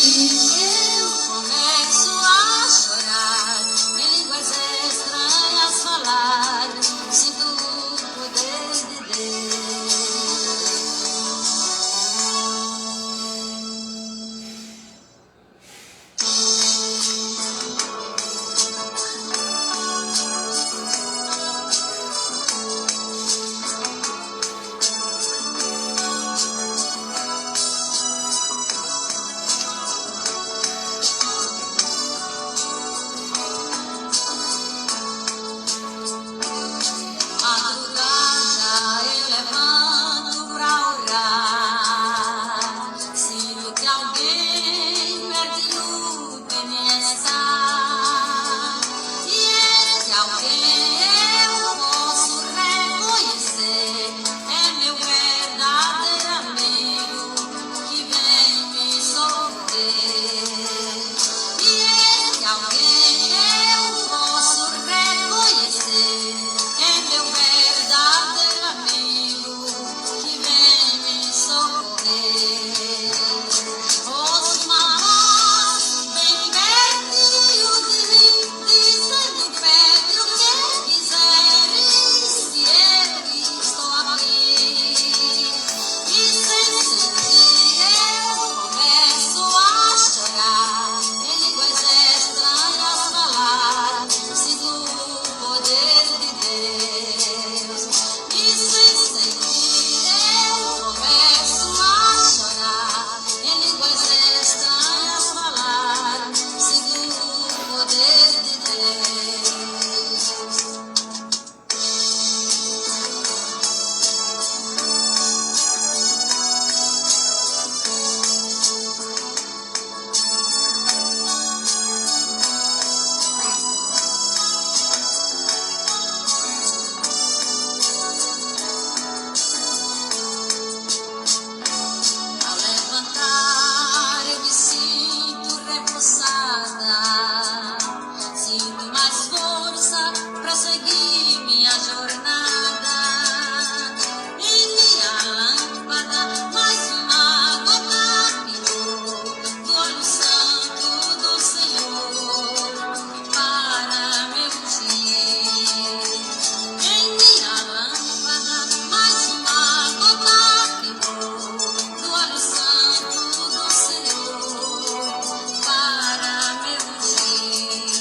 eu começo a chorar, em línguas estranhas falar, sinto o poder de Deus. Madrugada eu levanto pra orar, sinto que alguém perto de mim está, e esse alguém eu posso reconhecer, é meu verdadeiro amigo que vem me socorrer. E esse alguém eu posso reconhecer, é meu verdadeiro amigo que vem me socorrer. Ouço uma voz bem pertinho de mim, dizendo: pede o que quiseres, e eu estou aqui. E sem sentir eu começo a chorar, em línguas estranhas falar, sinto o poder de Deus. E sem sentir eu começo a chorar, em línguas estranhas falar, sinto o poder de Deus. Ao levantar eu me sinto reforçada, sinto mais força pra seguir minha jornada. Em minha lâmpada mais uma gota pintou do olho santo do Senhor para me ungir. Em minha lâmpada mais uma gota pintou do olho santo do Senhor para me ungir.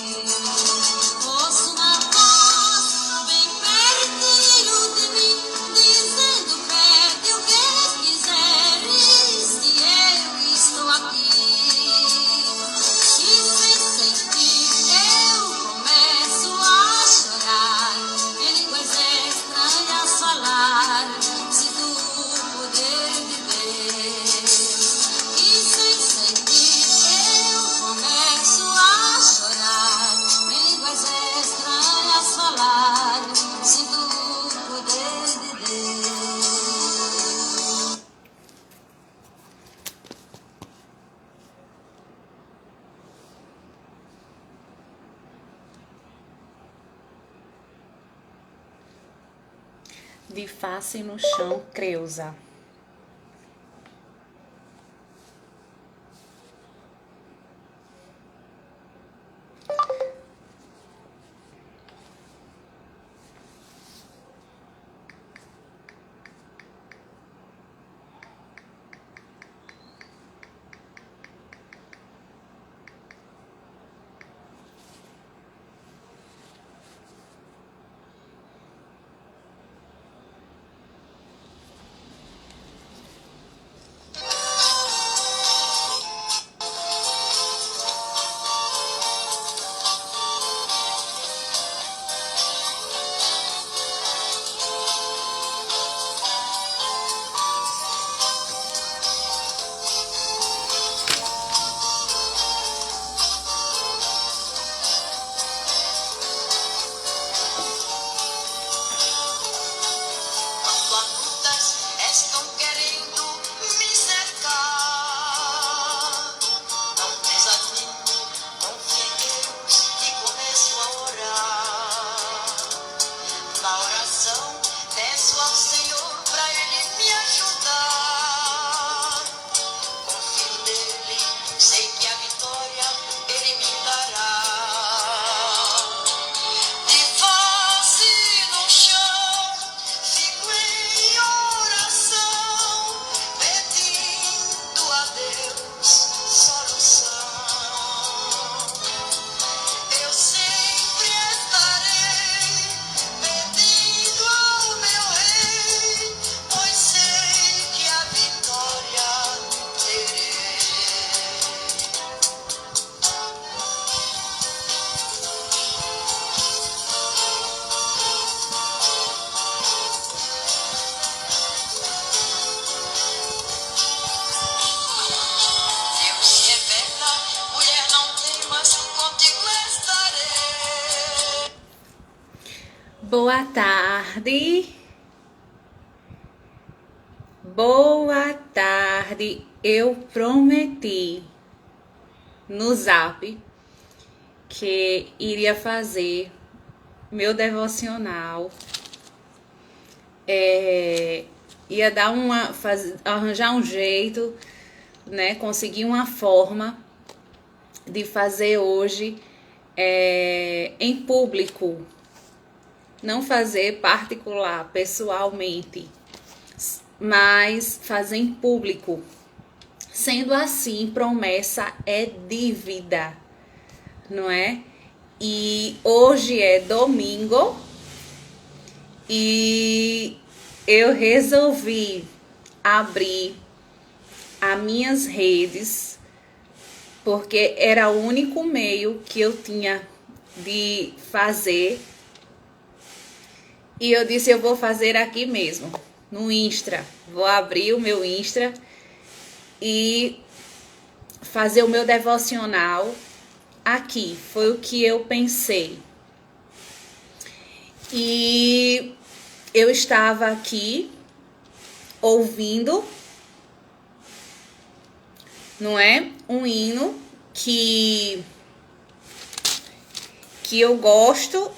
Ouço uma voz bem pertinho de mim, dizendo: pede o que quiseres, e eu estou aqui. E sem sentir eu começo a chorar, em línguas estranhas falar, sinto o poder de Deus. E sem sentir eu começo a chorar, em línguas estranhas falar, sinto o poder de Deus. De face no chão, Creuza. Boa tarde. Boa tarde. Eu prometi no Zap que iria fazer meu devocional. Ia dar arranjar um jeito, né? Conseguir uma forma de fazer hoje em público. Não fazer particular, pessoalmente, mas fazer em público. Sendo assim, promessa é dívida, não é? E hoje é domingo e eu resolvi abrir as minhas redes porque era o único meio que eu tinha de fazer. E eu disse, eu vou fazer aqui mesmo, no Insta. Vou abrir o meu Insta e fazer o meu devocional aqui. Foi o que eu pensei. E eu estava aqui ouvindo, não é? Um hino que eu gosto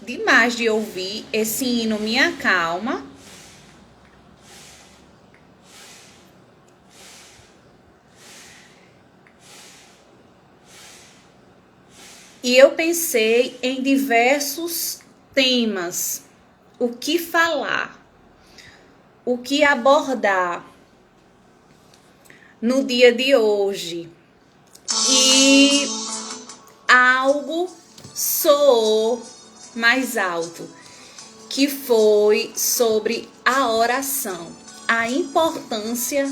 demais de ouvir. Esse hino me acalma. E eu pensei em diversos temas. O que falar? O que abordar no dia de hoje? E algo soou mais alto, que foi sobre a oração, a importância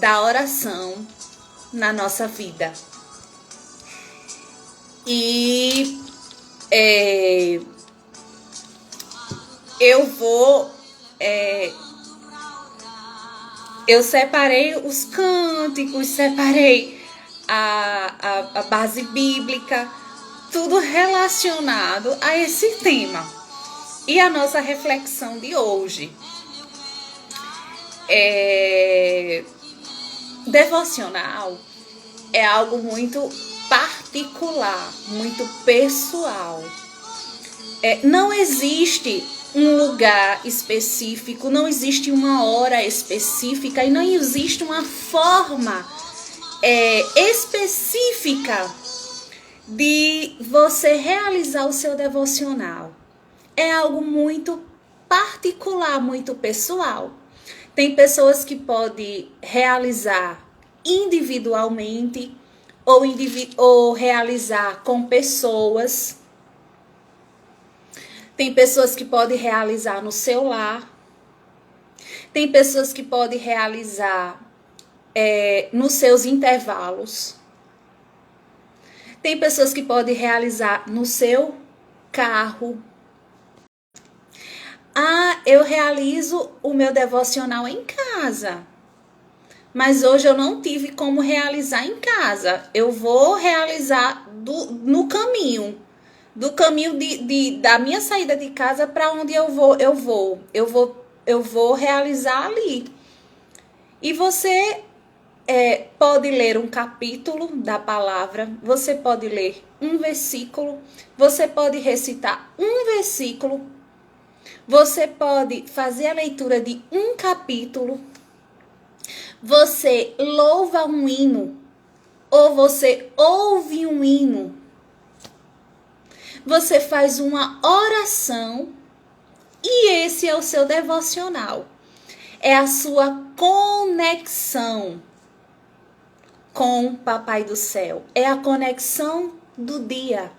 da oração na nossa vida. E eu separei os cânticos, separei a base bíblica, tudo relacionado a esse tema. E a nossa reflexão de hoje devocional é algo muito particular, muito pessoal. Não existe um lugar específico, não existe uma hora específica e não existe uma forma específica de você realizar o seu devocional. É algo muito particular, muito pessoal. Tem pessoas que podem realizar individualmente ou realizar com pessoas. Tem pessoas que podem realizar no seu lar. Tem pessoas que podem realizar nos seus intervalos. Tem pessoas que podem realizar no seu carro. Eu realizo o meu devocional em casa. Mas hoje eu não tive como realizar em casa. Eu vou realizar no caminho. Do caminho da minha saída de casa para onde eu vou realizar ali. E você pode ler um capítulo da palavra, você pode ler um versículo, você pode recitar um versículo, você pode fazer a leitura de um capítulo, você louva um hino, ou você ouve um hino, você faz uma oração e esse é o seu devocional. É a sua conexão com Papai do Céu. É a conexão do dia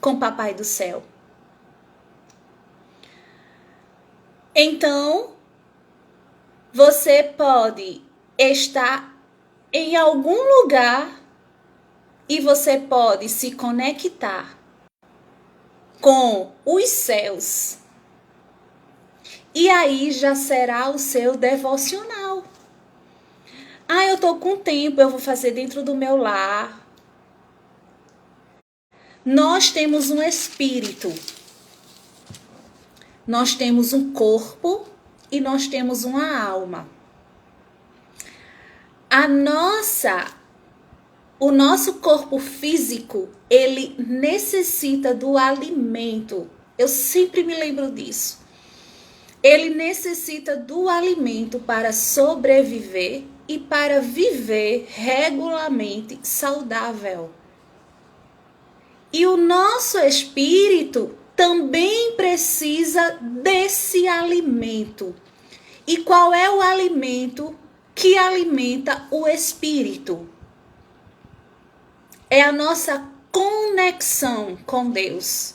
com Papai do Céu. Então, você pode estar em algum lugar e você pode se conectar com os céus. E aí já será o seu devocional. Eu tô com tempo, eu vou fazer dentro do meu lar. Nós temos um espírito Nós temos um corpo e nós temos uma alma. O nosso corpo físico, ele necessita do alimento. Eu sempre me lembro disso. Ele necessita do alimento para sobreviver e para viver regularmente saudável. E o nosso espírito também precisa desse alimento. E qual é o alimento que alimenta o espírito? É a nossa conexão com Deus.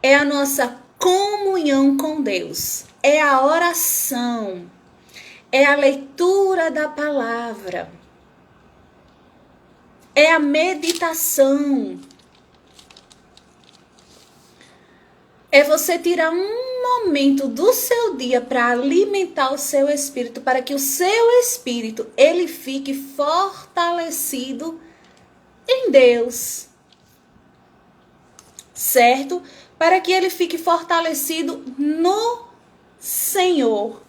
É a nossa comunhão com Deus. É a oração. É a leitura da palavra. É a meditação. É você tirar um momento do seu dia para alimentar o seu espírito, para que o seu espírito ele fique fortalecido em Deus. Certo? Para que ele fique fortalecido no Senhor.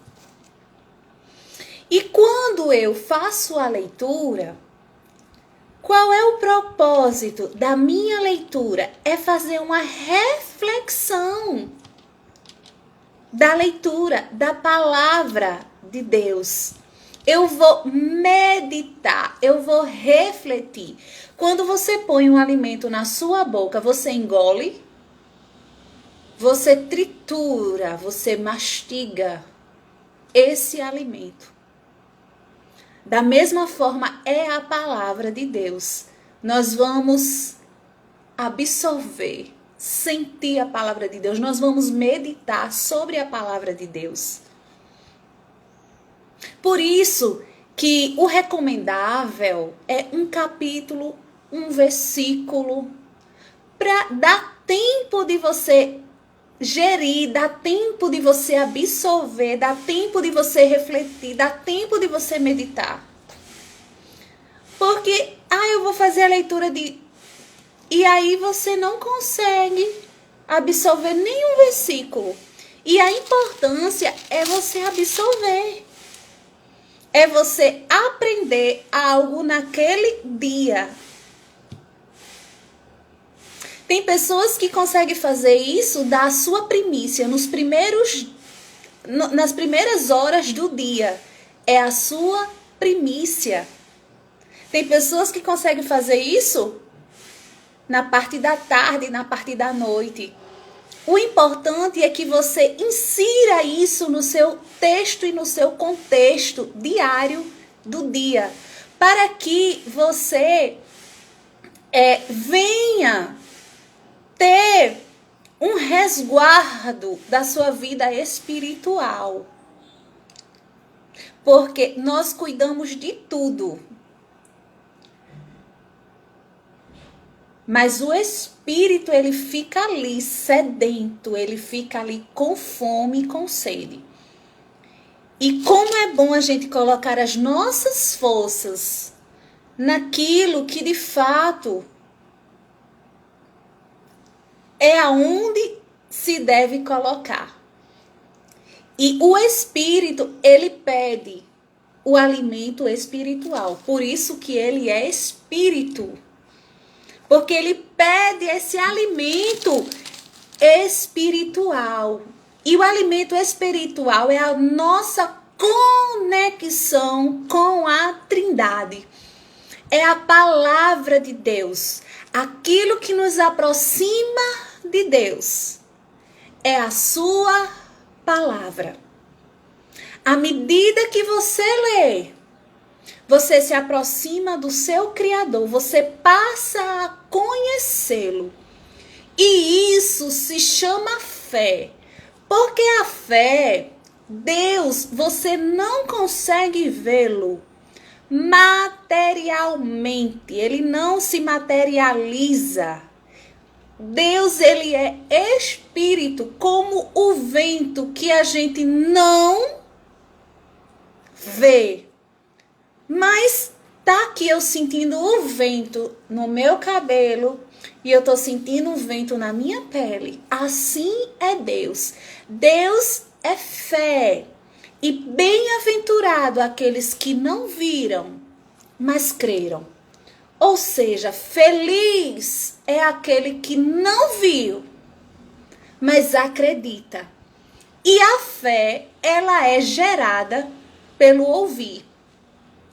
E quando eu faço a leitura, qual é o propósito da minha leitura? É fazer uma reflexão da leitura, da palavra de Deus. Eu vou meditar, eu vou refletir. Quando você põe um alimento na sua boca, você engole, você tritura, você mastiga esse alimento. Da mesma forma é a palavra de Deus. Nós vamos absorver, sentir a palavra de Deus. Nós vamos meditar sobre a palavra de Deus. Por isso que o recomendável é um capítulo, um versículo, para dar tempo de você gerir, dá tempo de você absorver, dá tempo de você refletir, dá tempo de você meditar. Porque, eu vou fazer a leitura de... E aí você não consegue absorver nenhum versículo. E a importância é você absorver. É você aprender algo naquele dia. Tem pessoas que conseguem fazer isso da sua primícia nas primeiras horas do dia. É a sua primícia. Tem pessoas que conseguem fazer isso na parte da tarde, na parte da noite. O importante é que você insira isso no seu texto e no seu contexto diário do dia. Para que você venha ter um resguardo da sua vida espiritual. Porque nós cuidamos de tudo. Mas o espírito, ele fica ali sedento, ele fica ali com fome e com sede. E como é bom a gente colocar as nossas forças naquilo que de fato é aonde se deve colocar. E o espírito, ele pede o alimento espiritual. Por isso que ele é espírito. Porque ele pede esse alimento espiritual. E o alimento espiritual é a nossa conexão com a Trindade. É a palavra de Deus. Aquilo que nos aproxima de Deus. É a sua palavra. À medida que você lê, você se aproxima do seu Criador, você passa a conhecê-lo. E isso se chama fé. Porque a fé, Deus, você não consegue vê-lo materialmente. Ele não se materializa. Deus, ele é espírito, como o vento que a gente não vê. Mas tá aqui eu sentindo o vento no meu cabelo e eu tô sentindo um vento na minha pele. Assim é Deus. Deus é fé. E bem-aventurado aqueles que não viram, mas creram. Ou seja, feliz é aquele que não viu, mas acredita. E a fé, ela é gerada pelo ouvir.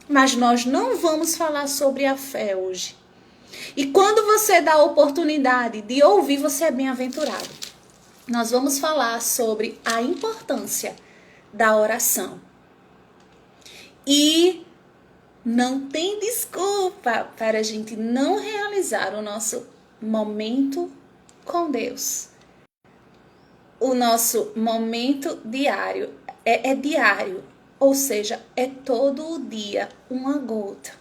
Mas nós não vamos falar sobre a fé hoje. E quando você dá a oportunidade de ouvir, você é bem-aventurado. Nós vamos falar sobre a importância da oração. E não tem desculpa para a gente não realizar o nosso momento com Deus. O nosso momento diário é diário, ou seja, é todo o dia uma gota.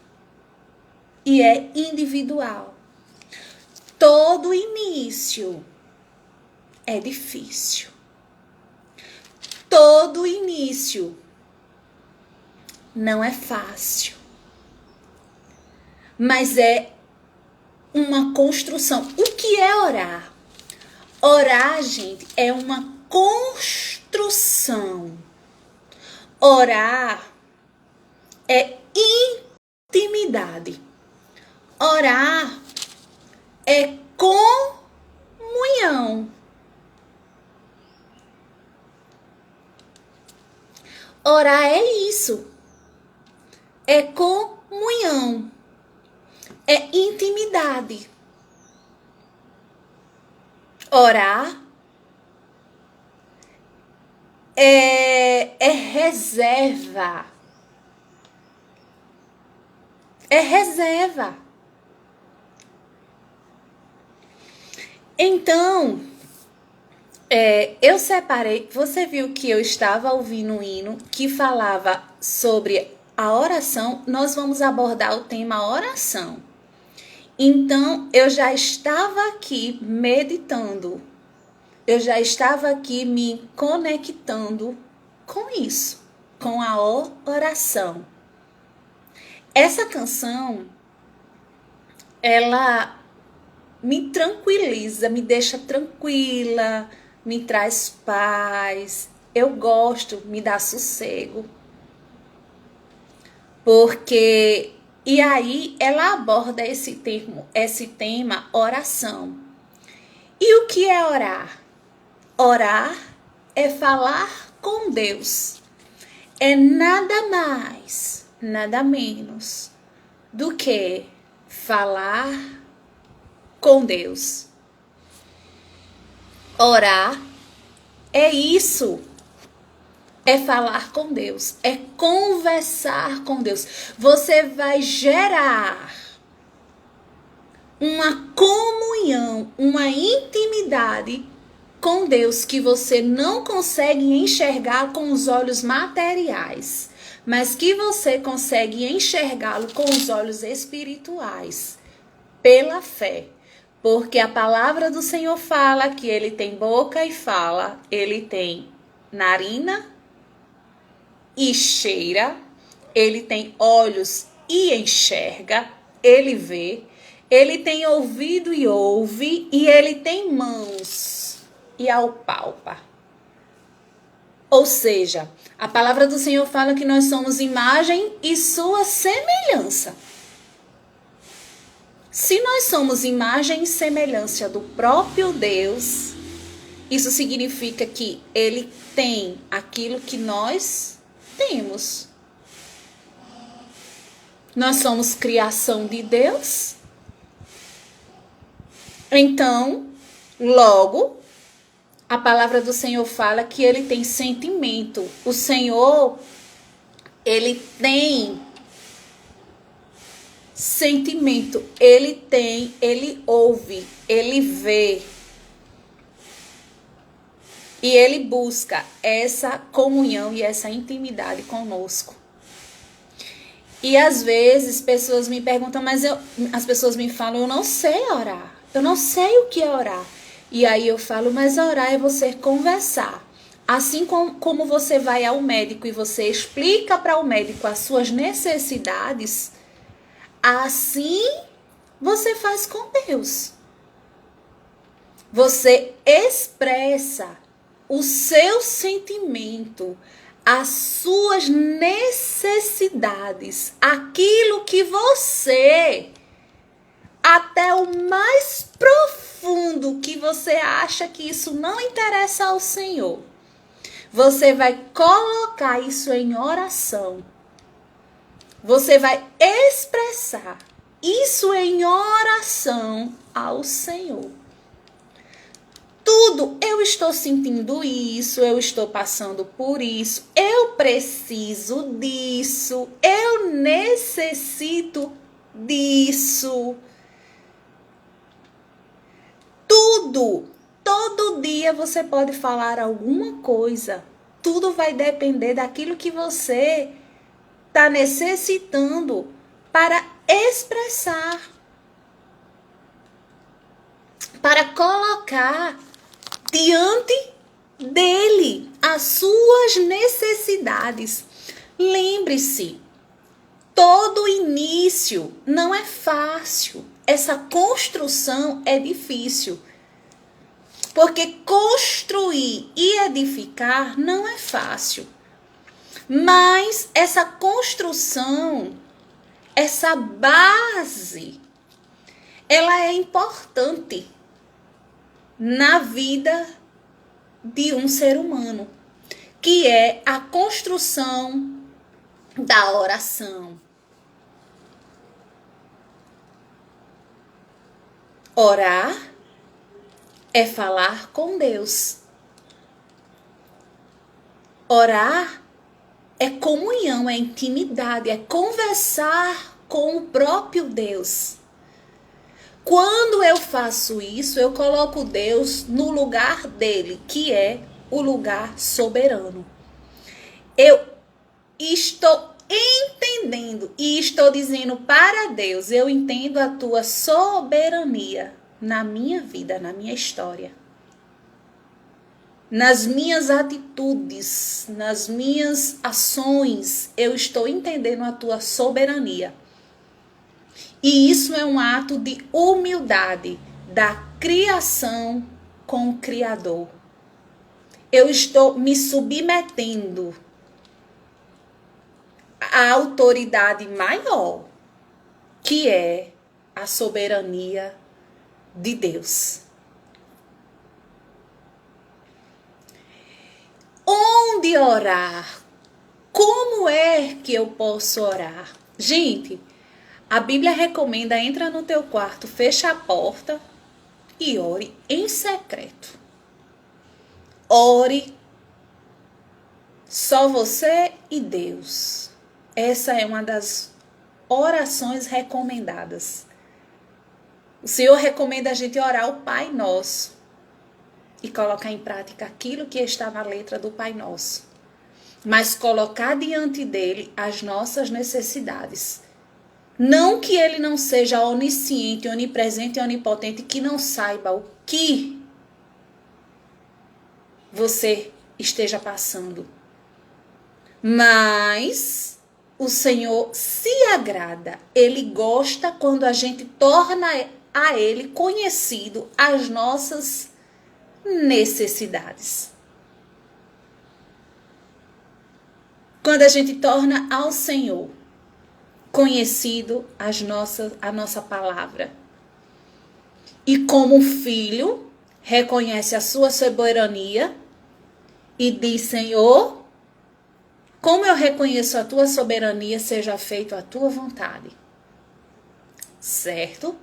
E é individual. Todo início é difícil. Todo início não é fácil. Mas é uma construção. O que é orar? Orar, gente, é uma construção. Orar é intimidade. Orar é comunhão. Orar é isso. É comunhão. É intimidade. Orar é reserva. É reserva. Então, eu separei. Você viu que eu estava ouvindo um hino que falava sobre a oração. Nós vamos abordar o tema oração. Então, eu já estava aqui meditando. Eu já estava aqui me conectando com isso, com a oração. Essa canção, ela me tranquiliza, me deixa tranquila, me traz paz. Eu gosto, me dá sossego. Porque, e aí ela aborda esse tema oração. E o que é orar? Orar é falar com Deus. É nada mais, nada menos do que falar com Deus. Orar é isso. É falar com Deus. É conversar com Deus. Você vai gerar uma comunhão, uma intimidade com Deus que você não consegue enxergar com os olhos materiais, mas que você consegue enxergá-lo com os olhos espirituais, pela fé. Porque a palavra do Senhor fala que ele tem boca e fala, ele tem narina e cheira, ele tem olhos e enxerga, ele vê, ele tem ouvido e ouve, e ele tem mãos e apalpa. Ou seja, a palavra do Senhor fala que nós somos imagem e sua semelhança. Se nós somos imagem e semelhança do próprio Deus, isso significa que ele tem aquilo que nós temos. Nós somos criação de Deus. Então, logo, a palavra do Senhor fala que ele tem sentimento. O Senhor, ele tem sentimento. Ele ouve, ele vê. E ele busca essa comunhão e essa intimidade conosco. E às vezes pessoas me perguntam, as pessoas me falam, eu não sei orar. Eu não sei o que é orar. E aí eu falo, mas orar é você conversar. Assim como você vai ao médico e você explica para o médico as suas necessidades, assim você faz com Deus. Você expressa o seu sentimento, as suas necessidades, aquilo que você, até o mais profundo que você acha que isso não interessa ao Senhor, você vai colocar isso em oração. Você vai expressar isso em oração ao Senhor. Tudo, eu estou sentindo isso, eu estou passando por isso, eu preciso disso, eu necessito disso. Tudo, todo dia você pode falar alguma coisa. Tudo vai depender daquilo que você está necessitando para expressar, para colocar diante dele as suas necessidades. Lembre-se, todo início não é fácil. Essa construção é difícil. Porque construir e edificar não é fácil. Mas essa construção, essa base, ela é importante na vida de um ser humano, que é a construção da oração. Orar é falar com Deus. Orar é comunhão, é intimidade, é conversar com o próprio Deus. Quando eu faço isso, eu coloco Deus no lugar dele, que é o lugar soberano. Eu estou entendendo e estou dizendo para Deus, eu entendo a tua soberania na minha vida, na minha história. Nas minhas atitudes, nas minhas ações, eu estou entendendo a tua soberania. E isso é um ato de humildade da criação com o Criador. Eu estou me submetendo à autoridade maior, que é a soberania de Deus. Onde orar? Como é que eu posso orar? Gente, a Bíblia recomenda, entra no teu quarto, fecha a porta e ore em secreto. Ore só você e Deus. Essa é uma das orações recomendadas. O Senhor recomenda a gente orar o Pai Nosso e colocar em prática aquilo que está na letra do Pai Nosso. Mas colocar diante dele as nossas necessidades. Não que ele não seja onisciente, onipresente e onipotente, que não saiba o que você esteja passando. Mas o Senhor se agrada. Ele gosta quando a gente torna a ele conhecido as nossas necessidades. Quando a gente torna ao Senhor conhecido a nossa palavra. E como filho, reconhece a sua soberania e diz: Senhor, como eu reconheço a tua soberania, seja feito a tua vontade. Certo?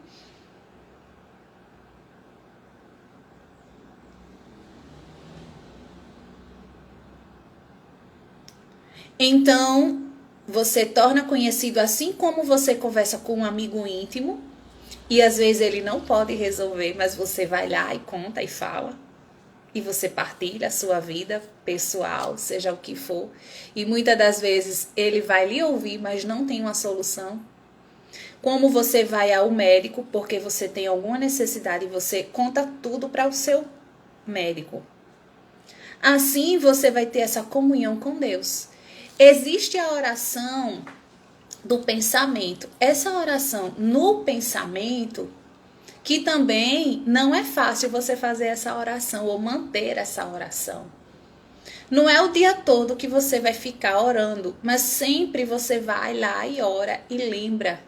Então, você torna conhecido assim como você conversa com um amigo íntimo. E às vezes ele não pode resolver, mas você vai lá e conta e fala. E você partilha a sua vida pessoal, seja o que for. E muitas das vezes ele vai lhe ouvir, mas não tem uma solução. Como você vai ao médico porque você tem alguma necessidade e você conta tudo para o seu médico. Assim você vai ter essa comunhão com Deus. Existe a oração do pensamento. Essa oração no pensamento, que também não é fácil você fazer essa oração ou manter essa oração. Não é o dia todo que você vai ficar orando, mas sempre você vai lá e ora e lembra.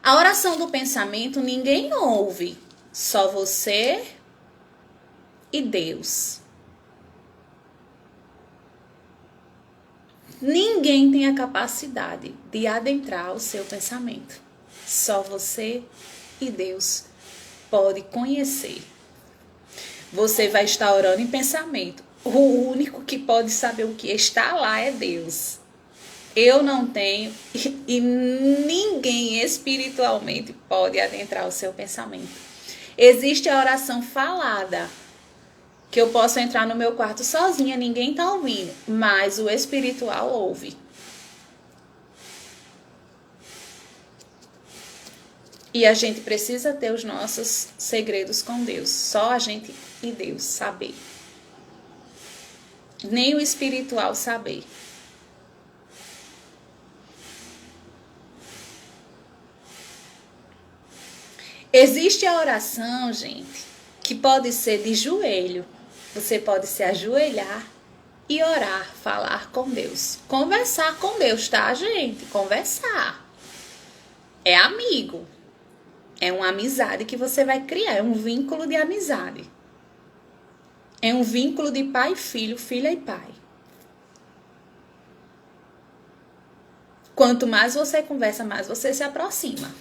A oração do pensamento ninguém ouve, só você e Deus. Ninguém tem a capacidade de adentrar o seu pensamento. Só você e Deus pode conhecer. Você vai estar orando em pensamento. O único que pode saber o que está lá é Deus. Eu não tenho e ninguém espiritualmente pode adentrar o seu pensamento. Existe a oração falada, que eu posso entrar no meu quarto sozinha, ninguém está ouvindo, mas o espiritual ouve. E a gente precisa ter os nossos segredos com Deus. Só a gente e Deus saber. Nem o espiritual saber. Existe a oração, gente, que pode ser de joelho. Você pode se ajoelhar e orar, falar com Deus. Conversar com Deus, tá, gente? Conversar. É amigo. É uma amizade que você vai criar. É um vínculo de amizade. É um vínculo de pai e filho, filha e pai. Quanto mais você conversa, mais você se aproxima.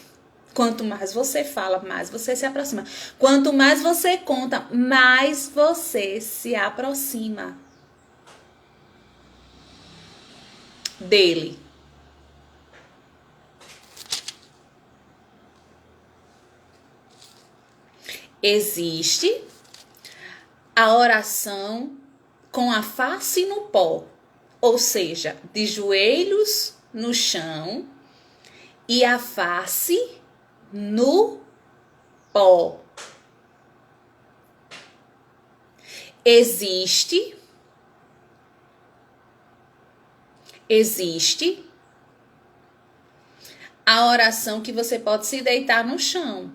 Quanto mais você fala, mais você se aproxima. Quanto mais você conta, mais você se aproxima dele. Existe a oração com a face no pó, ou seja, de joelhos no chão e a face no pó. Existe a oração que você pode se deitar no chão.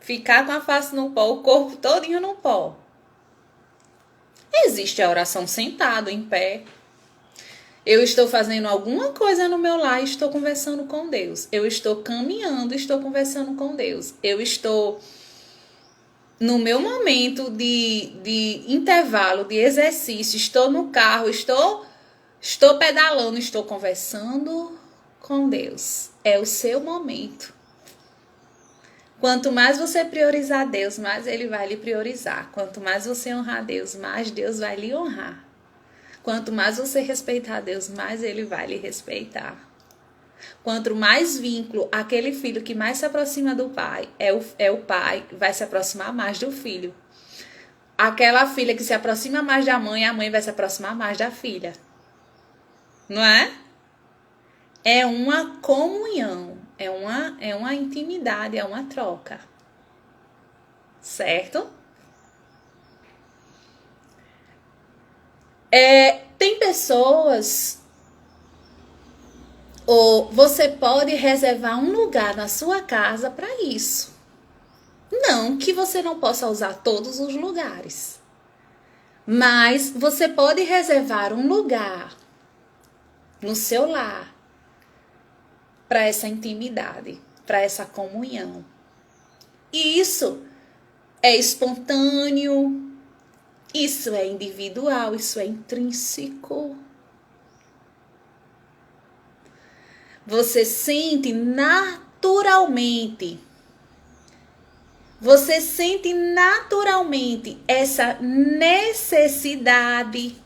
Ficar com a face no pó, o corpo todinho no pó. Existe a oração sentado, em pé. Eu estou fazendo alguma coisa no meu lar e estou conversando com Deus. Eu estou caminhando e estou conversando com Deus. Eu estou no meu momento de intervalo, de exercício. Estou no carro, estou pedalando, estou conversando com Deus. É o seu momento. Quanto mais você priorizar Deus, mais Ele vai lhe priorizar. Quanto mais você honrar Deus, mais Deus vai lhe honrar. Quanto mais você respeitar Deus, mais Ele vai lhe respeitar. Quanto mais vínculo, aquele filho que mais se aproxima do pai, é o pai, vai se aproximar mais do filho. Aquela filha que se aproxima mais da mãe, a mãe vai se aproximar mais da filha. Não é? É uma comunhão, é uma intimidade, é uma troca. Certo? Tem pessoas, ou você pode reservar um lugar na sua casa para isso. Não que você não possa usar todos os lugares, mas você pode reservar um lugar no seu lar para essa intimidade, para essa comunhão. E isso é espontâneo, isso é individual, isso é intrínseco. Você sente naturalmente. Você sente naturalmente essa necessidade.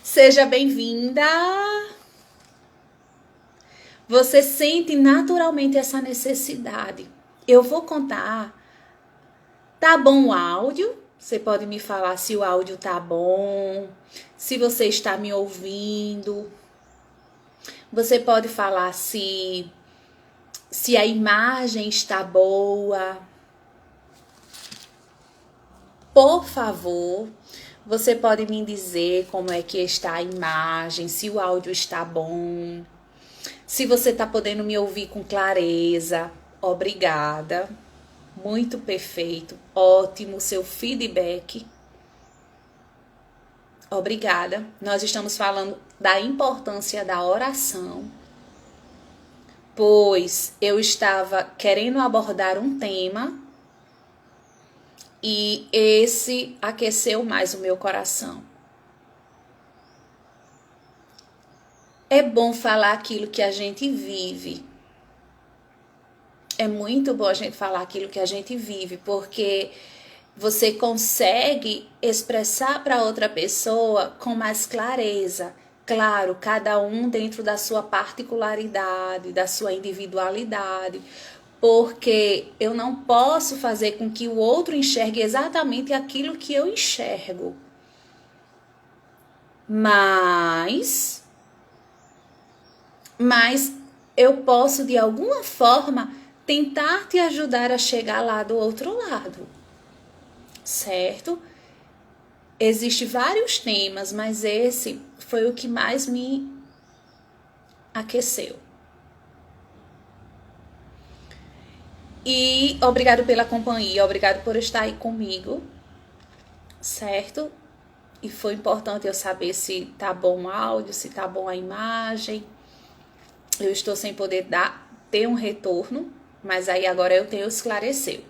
Seja bem-vinda. Você sente naturalmente essa necessidade. Eu vou contar. Tá bom o áudio? Você pode me falar se o áudio tá bom, se você está me ouvindo. Você pode falar se a imagem está boa. Por favor, Você pode me dizer como é que está a imagem, se o áudio está bom, se você está podendo me ouvir com clareza. Obrigada. Muito perfeito. Ótimo seu feedback. Obrigada. Nós estamos falando da importância da oração, pois eu estava querendo abordar um tema e esse aqueceu mais o meu coração. É bom falar aquilo que a gente vive. É muito bom a gente falar aquilo que a gente vive, porque você consegue expressar para outra pessoa com mais clareza. Claro, cada um dentro da sua particularidade, da sua individualidade, porque eu não posso fazer com que o outro enxergue exatamente aquilo que eu enxergo. Mas eu posso, de alguma forma, tentar te ajudar a chegar lá do outro lado, certo? Existem vários temas, mas esse foi o que mais me aqueceu. E obrigado pela companhia, obrigado por estar aí comigo, certo? E foi importante eu saber se tá bom o áudio, se tá bom a imagem. Eu estou sem poder ter um retorno, mas aí agora eu tenho esclarecer.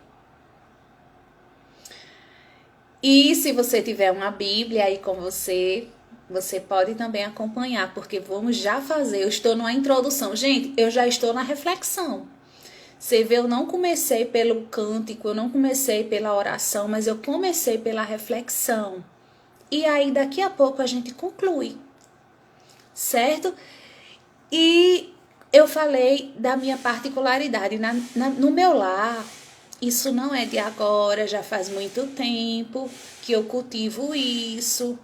E se você tiver uma Bíblia aí com você, você pode também acompanhar, porque vamos já fazer. Eu estou numa introdução. Gente, eu já estou na reflexão. Você vê, eu não comecei pelo cântico, eu não comecei pela oração, mas eu comecei pela reflexão. E aí daqui a pouco a gente conclui, certo? E eu falei da minha particularidade. No meu lar, isso não é de agora, já faz muito tempo que eu cultivo isso.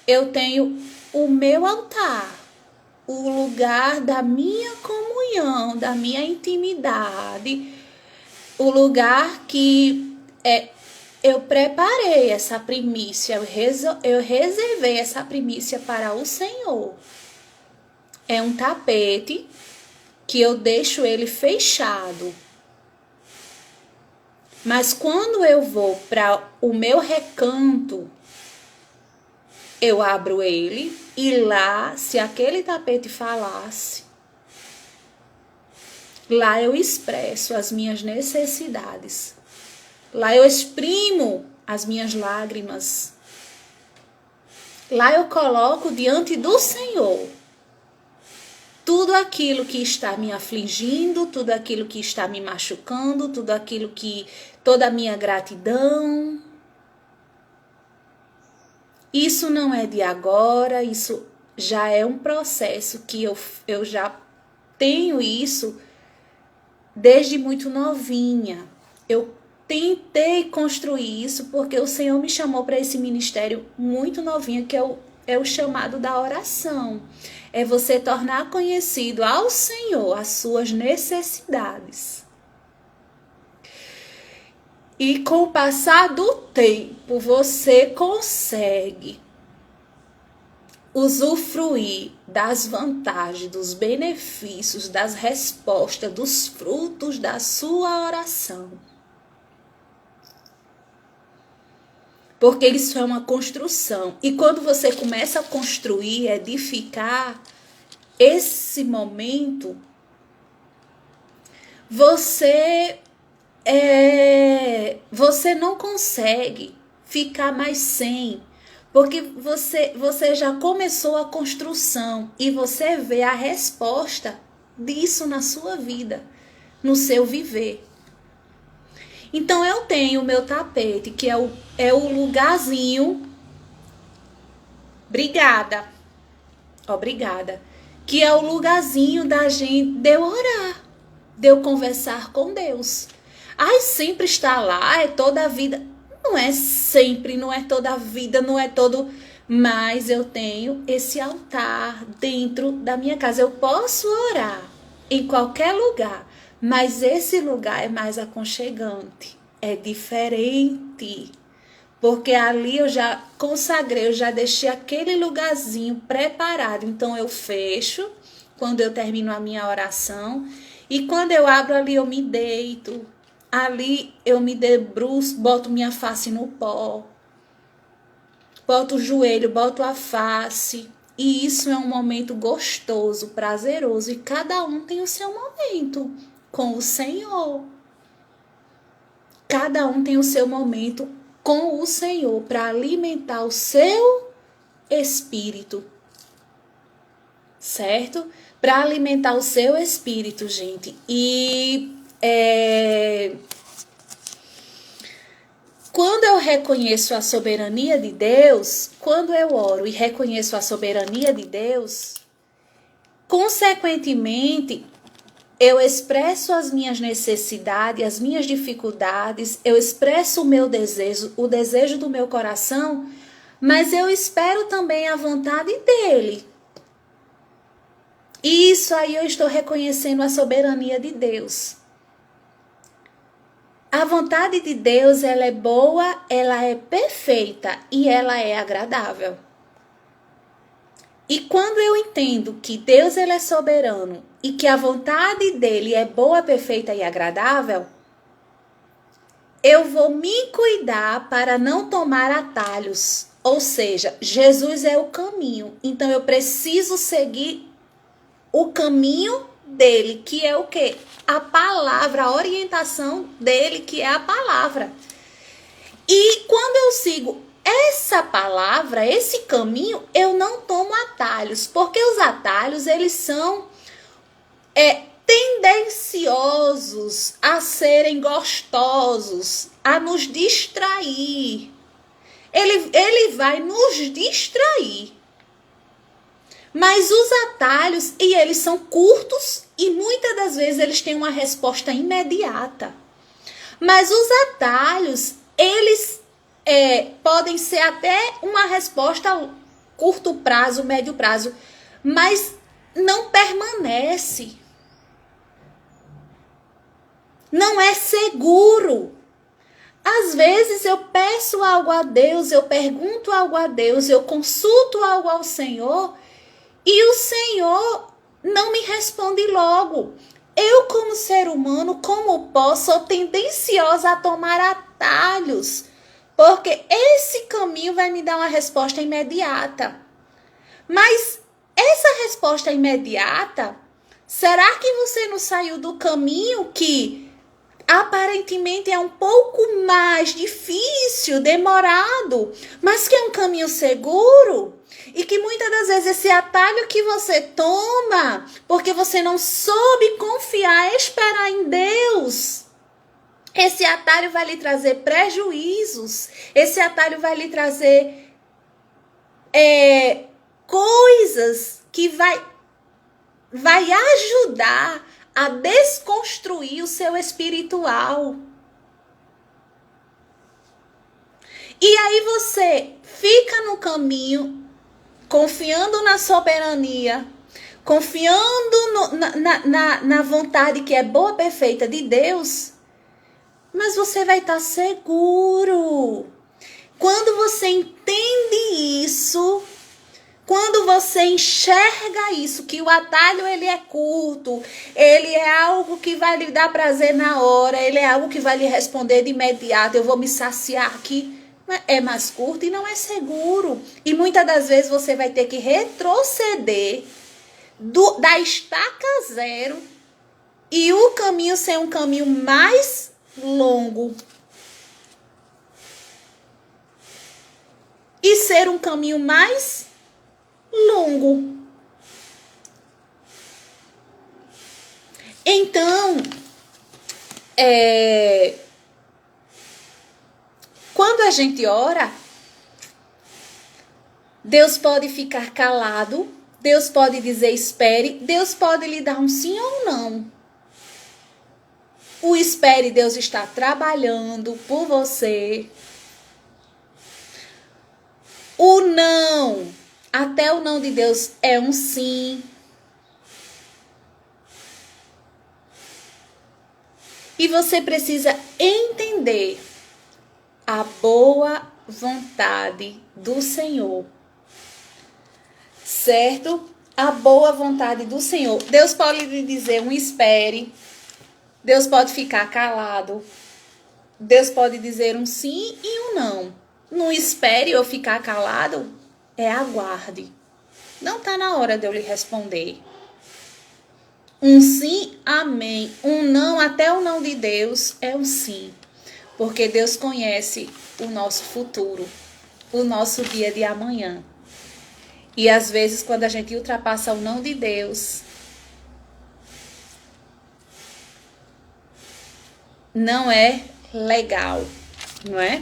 Eu tenho o meu altar, o lugar da minha comunhão, da minha intimidade, o lugar que eu preparei essa primícia, eu reservei essa primícia para o Senhor. É um tapete que eu deixo ele fechado. Mas quando eu vou para o meu recanto, eu abro ele e lá, se aquele tapete falasse, lá eu expresso as minhas necessidades. Lá eu exprimo as minhas lágrimas. Lá eu coloco diante do Senhor tudo aquilo que está me afligindo, tudo aquilo que está me machucando, toda a minha gratidão. Isso não é de agora, isso já é um processo que eu já tenho isso desde muito novinha. Eu tentei construir isso porque o Senhor me chamou para esse ministério muito novinha, que é o chamado da oração. É você tornar conhecido ao Senhor as suas necessidades. E com o passar do tempo, você consegue usufruir das vantagens, dos benefícios, das respostas, dos frutos da sua oração. Porque isso é uma construção. E quando você começa a construir, edificar esse momento, você não consegue ficar mais sem. Porque você já começou a construção e você vê a resposta disso na sua vida, no seu viver. Então eu tenho o meu tapete, que é o lugarzinho. Obrigada. Que é o lugarzinho da gente, de eu orar, de eu conversar com Deus. Ai, sempre está lá, é toda a vida. Não é sempre, não é toda a vida, não é todo. Mas eu tenho esse altar dentro da minha casa. Eu posso orar em qualquer lugar, mas esse lugar é mais aconchegante, é diferente, Porque ali eu já consagrei, eu já deixei aquele lugarzinho preparado. Então eu fecho quando eu termino a minha oração. E quando eu abro ali, eu me deito. Ali eu me debruço, boto minha face no pó. Boto o joelho, boto a face. E isso é um momento gostoso, prazeroso. E cada um tem o seu momento com o Senhor. Cada um tem o seu momento com o Senhor para alimentar o seu espírito. Certo? Para alimentar o seu espírito, gente. E quando eu reconheço a soberania de Deus, quando eu oro e reconheço a soberania de Deus, consequentemente, eu expresso as minhas necessidades, as minhas dificuldades, eu expresso o meu desejo, o desejo do meu coração, mas eu espero também a vontade dele. E isso aí eu estou reconhecendo a soberania de Deus. A vontade de Deus, ela é boa, ela é perfeita e ela é agradável. E quando eu entendo que Deus ele é soberano e que a vontade dele é boa, perfeita e agradável, eu vou me cuidar para não tomar atalhos. Ou seja, Jesus é o caminho. Então eu preciso seguir o caminho dele, que é o quê? A palavra, a orientação dele, que é a palavra. E quando eu sigo essa palavra, esse caminho, eu não tomo atalhos, porque os atalhos, eles são tendenciosos a serem gostosos, a nos distrair. Ele vai nos distrair. Mas os atalhos, e eles são curtos e muitas das vezes eles têm uma resposta imediata. Mas os atalhos, eles podem ser até uma resposta a curto prazo, médio prazo, mas não permanece. Não é seguro. Às vezes eu peço algo a Deus, eu pergunto algo a Deus, eu consulto algo ao Senhor e o Senhor não me responde logo. Eu, como ser humano, como posso, sou tendenciosa a tomar atalhos, porque esse caminho vai me dar uma resposta imediata. Mas essa resposta imediata, será que você não saiu do caminho que aparentemente é um pouco mais difícil, demorado, mas que é um caminho seguro? E que muitas das vezes esse atalho que você toma, porque você não soube confiar, esperar em Deus, esse atalho vai lhe trazer prejuízos, esse atalho vai lhe trazer coisas que vai ajudar a desconstruir o seu espiritual. E aí você fica no caminho, confiando na soberania, confiando na vontade que é boa, perfeita de Deus, mas você vai estar seguro. Quando você entende isso, quando você enxerga isso, que o atalho ele é curto, ele é algo que vai lhe dar prazer na hora, ele é algo que vai lhe responder de imediato, eu vou me saciar aqui, é mais curto e não é seguro. E muitas das vezes você vai ter que retroceder da estaca zero e o caminho ser um caminho mais longo. E ser um caminho mais longo. Então, quando a gente ora, Deus pode ficar calado, Deus pode dizer espere, Deus pode lhe dar um sim ou não. O espere, Deus está trabalhando por você. O não, até o não de Deus é um sim. E você precisa entender a boa, vontade do Senhor, certo? A boa vontade do Senhor. Deus pode lhe dizer um espere, Deus pode ficar calado, Deus pode dizer um sim e um não. Não espere ou ficar calado, aguarde. Não está na hora de eu lhe responder. Um sim, amém. Um não, até o não de Deus é um sim. Porque Deus conhece o nosso futuro, o nosso dia de amanhã. E às vezes, quando a gente ultrapassa o não de Deus, não é legal, não é?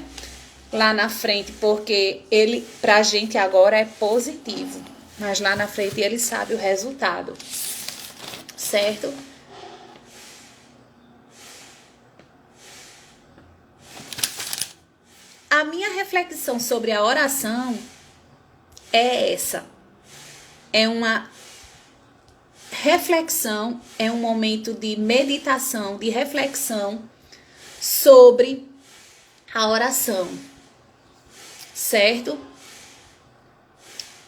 Lá na frente, porque ele, pra gente agora é positivo, mas lá na frente ele sabe o resultado, certo? A minha reflexão sobre a oração é essa. É uma reflexão, é um momento de meditação, de reflexão sobre a oração, certo?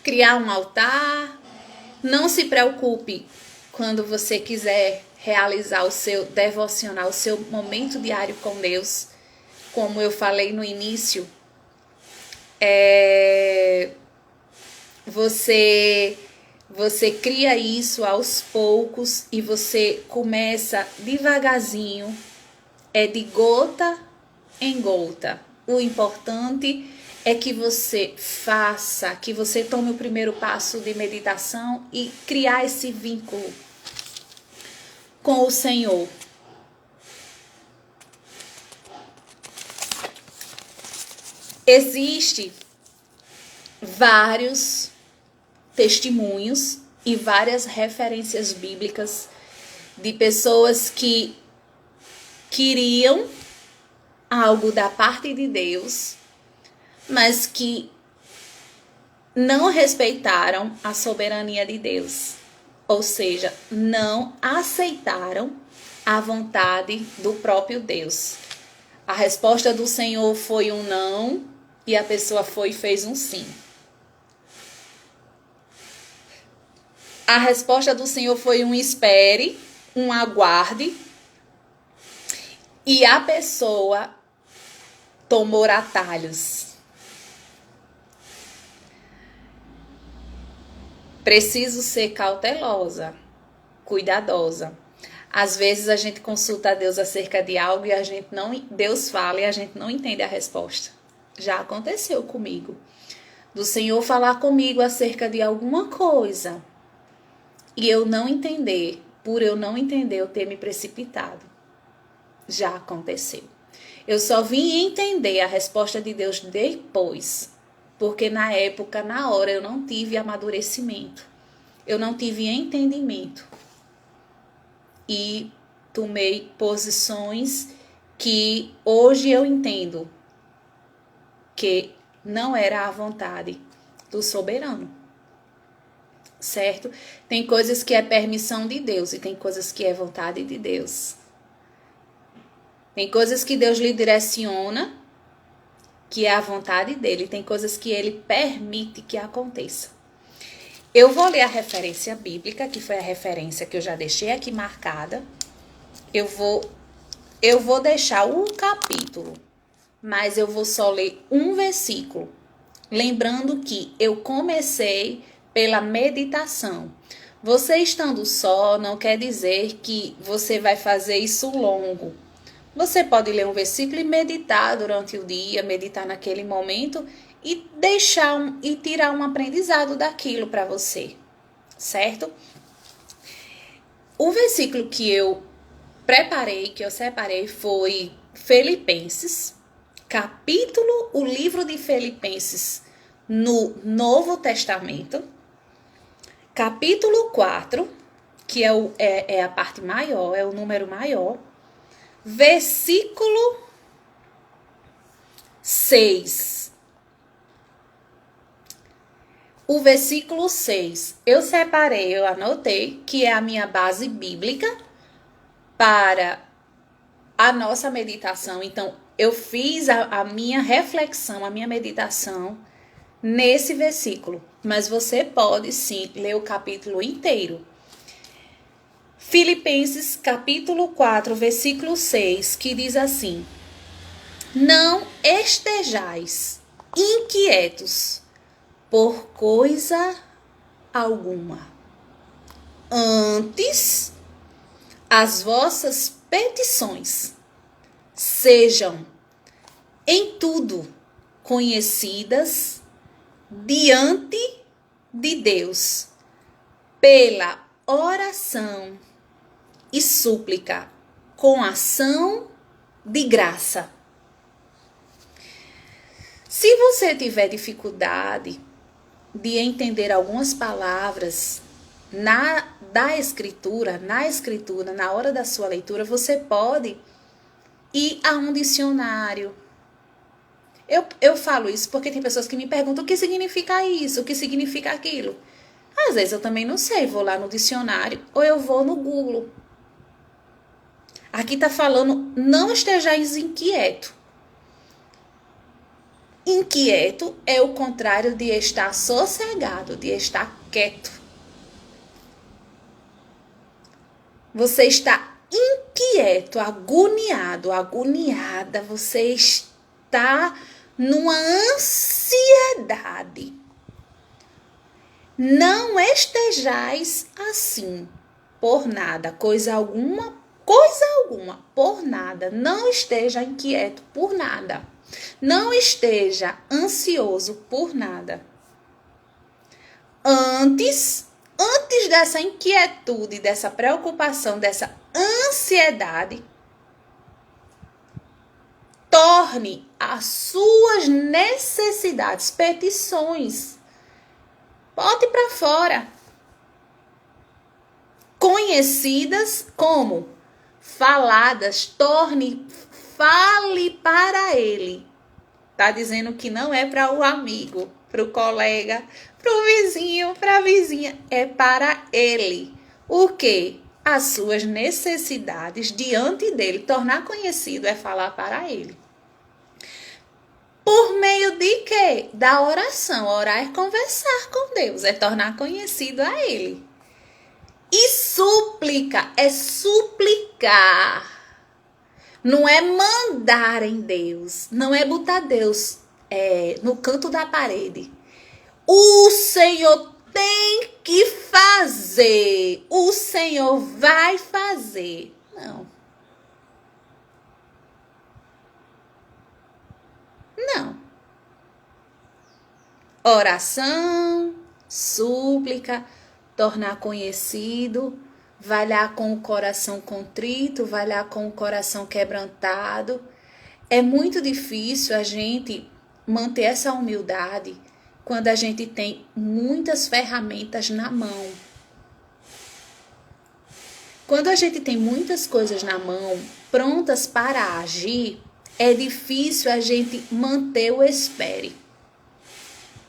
Criar um altar. Não se preocupe quando você quiser realizar o seu devocional, o seu momento diário com Deus. Como eu falei no início, você cria isso aos poucos e você começa devagarzinho, de gota em gota. O importante é que você faça, que você tome o primeiro passo de meditação e criar esse vínculo com o Senhor. Existem vários testemunhos e várias referências bíblicas de pessoas que queriam algo da parte de Deus, mas que não respeitaram a soberania de Deus. Ou seja, não aceitaram a vontade do próprio Deus. A resposta do Senhor foi um não e a pessoa foi e fez um sim. A resposta do Senhor foi um espere, um aguarde, e a pessoa tomou atalhos. Preciso ser cautelosa, cuidadosa. Às vezes a gente consulta a Deus acerca de algo e Deus fala e a gente não entende a resposta. Já aconteceu comigo. Do Senhor falar comigo acerca de alguma coisa e eu não entender, por eu não entender, eu ter me precipitado. Já aconteceu. Eu só vim entender a resposta de Deus depois, porque na época, na hora, eu não tive amadurecimento. Eu não tive entendimento. E tomei posições que hoje eu entendo que não era a vontade do soberano. Certo? Tem coisas que é permissão de Deus e tem coisas que é vontade de Deus. Tem coisas que Deus lhe direciona, que é a vontade dele. Tem coisas que ele permite que aconteça. Eu vou ler a referência bíblica, que foi a referência que eu já deixei aqui marcada. Eu vou deixar o capítulo, mas eu vou só ler um versículo. Lembrando que eu comecei pela meditação. Você estando só não quer dizer que você vai fazer isso longo. Você pode ler um versículo e meditar durante o dia, meditar naquele momento e e tirar um aprendizado daquilo para você, certo? O versículo que eu separei foi Filipenses, o livro de Filipenses no Novo Testamento, capítulo 4, que é a parte maior, é o número maior, versículo 6. O versículo 6, eu anotei, que é a minha base bíblica para a nossa meditação. Então, eu fiz a minha reflexão, a minha meditação nesse versículo. Mas você pode sim ler o capítulo inteiro. Filipenses capítulo 4, versículo 6, que diz assim: não estejais inquietos por coisa alguma. Antes, as vossas petições sejam em tudo conhecidas diante de Deus, pela oração e súplica, com ação de graça. Se você tiver dificuldade de entender algumas palavras na escritura, na hora da sua leitura, você pode ir a um dicionário. Eu falo isso porque tem pessoas que me perguntam o que significa isso, o que significa aquilo. Às vezes eu também não sei, vou lá no dicionário ou eu vou no Google. Aqui está falando, não estejais inquieto. Inquieto é o contrário de estar sossegado, de estar quieto. Você está inquieto, agoniado, agoniada, você está numa ansiedade. Não estejais assim, por nada, coisa alguma, por nada. Não esteja inquieto por nada. Não esteja ansioso por nada. Antes dessa inquietude, dessa preocupação, dessa ansiedade, torne as suas necessidades, petições, bote para fora. Conhecidas como faladas, fale para ele. Tá dizendo que não é para o amigo, para o colega, para o vizinho, para a vizinha, é para ele. O quê? As suas necessidades diante dele, tornar conhecido é falar para ele. Por meio de quê? Da oração. Orar é conversar com Deus, é tornar conhecido a ele. E súplica é suplicar. Não é mandar em Deus. Não é botar Deus no canto da parede. O Senhor tem que fazer. O Senhor vai fazer. Não. Não. Oração, súplica, tornar conhecido, vai lá com o coração contrito, vai lá com o coração quebrantado. É muito difícil a gente manter essa humildade quando a gente tem muitas ferramentas na mão. Quando a gente tem muitas coisas na mão, prontas para agir, é difícil a gente manter o espere.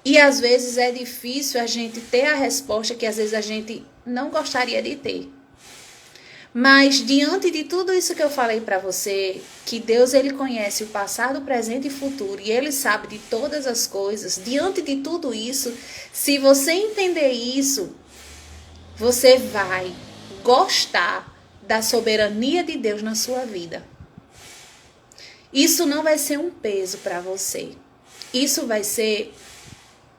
E às vezes é difícil a gente ter a resposta que às vezes a gente não gostaria de ter. Mas diante de tudo isso que eu falei para você, que Deus ele conhece o passado, o presente e o futuro, e ele sabe de todas as coisas, diante de tudo isso, se você entender isso, você vai gostar da soberania de Deus na sua vida. Isso não vai ser um peso para você. Isso vai ser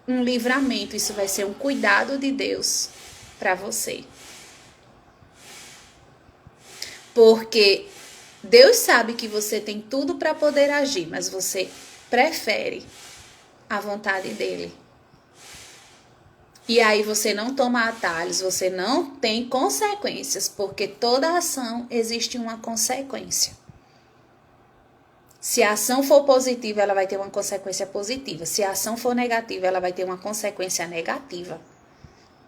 um livramento, isso vai ser um cuidado de Deus para você. Porque Deus sabe que você tem tudo para poder agir, mas você prefere a vontade dele. E aí você não toma atalhos, você não tem consequências, porque toda ação existe uma consequência. Se a ação for positiva, ela vai ter uma consequência positiva. Se a ação for negativa, ela vai ter uma consequência negativa.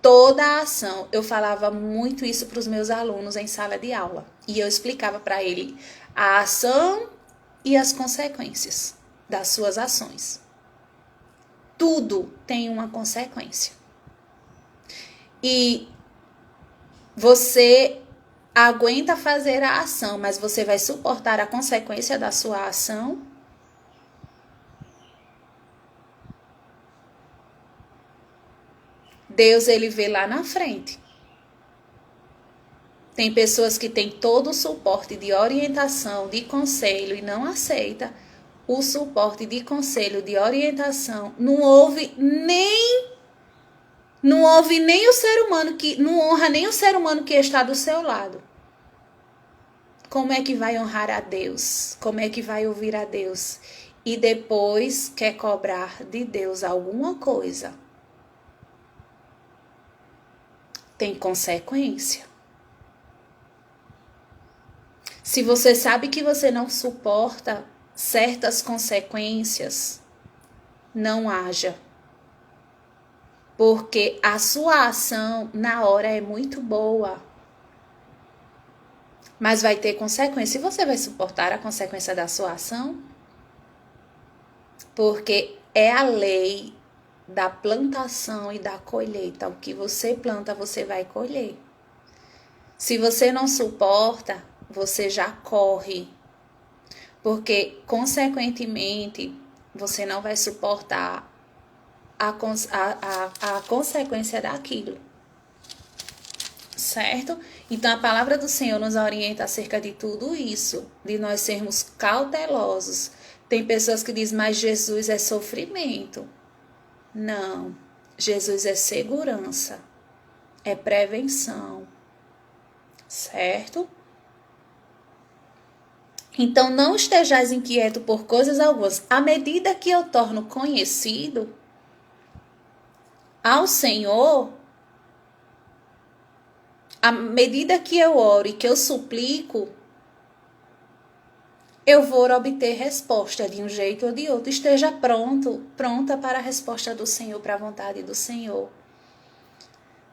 Toda a ação, eu falava muito isso para os meus alunos em sala de aula. E eu explicava para ele a ação e as consequências das suas ações. Tudo tem uma consequência. E você aguenta fazer a ação, mas você vai suportar a consequência da sua ação? Deus, ele vê lá na frente. Tem pessoas que têm todo o suporte de orientação, de conselho e não aceita o suporte de conselho, de orientação. Não ouve nem o ser humano que não honra nem o ser humano que está do seu lado. Como é que vai honrar a Deus? Como é que vai ouvir a Deus? E depois quer cobrar de Deus alguma coisa. Tem consequência. Se você sabe que você não suporta certas consequências, não haja. Porque a sua ação na hora é muito boa. Mas vai ter consequência. E você vai suportar a consequência da sua ação? Porque é a lei da plantação e da colheita. O que você planta, você vai colher. Se você não suporta, você já corre. Porque, consequentemente, você não vai suportar a consequência daquilo. Certo? Então, a palavra do Senhor nos orienta acerca de tudo isso, de nós sermos cautelosos. Tem pessoas que dizem, mas Jesus é sofrimento. Não, Jesus é segurança, é prevenção, certo? Então, não estejais inquieto por coisas algumas. À medida que eu torno conhecido ao Senhor, à medida que eu oro e que eu suplico, eu vou obter resposta de um jeito ou de outro. Esteja pronta para a resposta do Senhor, para a vontade do Senhor.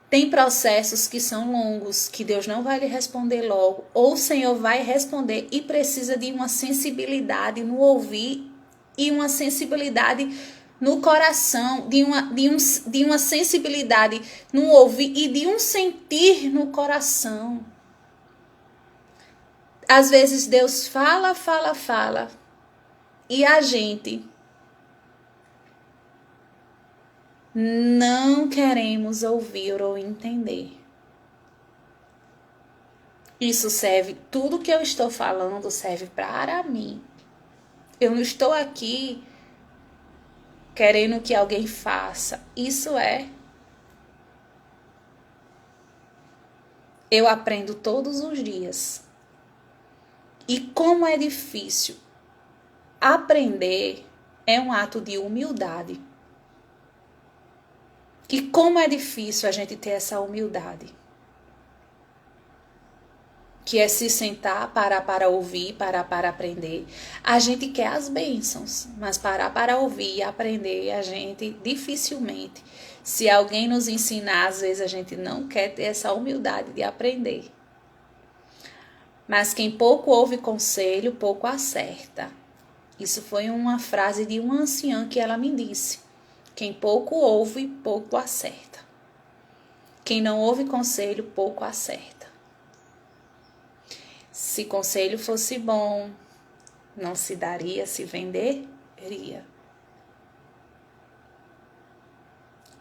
Tem processos que são longos, que Deus não vai lhe responder logo, ou o Senhor vai responder e precisa de uma sensibilidade no ouvir e uma sensibilidade no coração, de uma sensibilidade no ouvir e de um sentir no coração. Às vezes Deus fala, e a gente não queremos ouvir ou entender. Isso serve, tudo que eu estou falando serve para mim. Eu não estou aqui querendo que alguém faça. Isso é. Eu aprendo todos os dias. E como é difícil. Aprender é um ato de humildade. E como é difícil a gente ter essa humildade. Que é se sentar, parar para ouvir, parar para aprender. A gente quer as bênçãos, mas parar para ouvir e aprender, a gente dificilmente. Se alguém nos ensinar, às vezes a gente não quer ter essa humildade de aprender. Mas quem pouco ouve conselho, pouco acerta. Isso foi uma frase de uma anciã que ela me disse. Quem pouco ouve, pouco acerta. Quem não ouve conselho, pouco acerta. Se conselho fosse bom, não se daria, se venderia.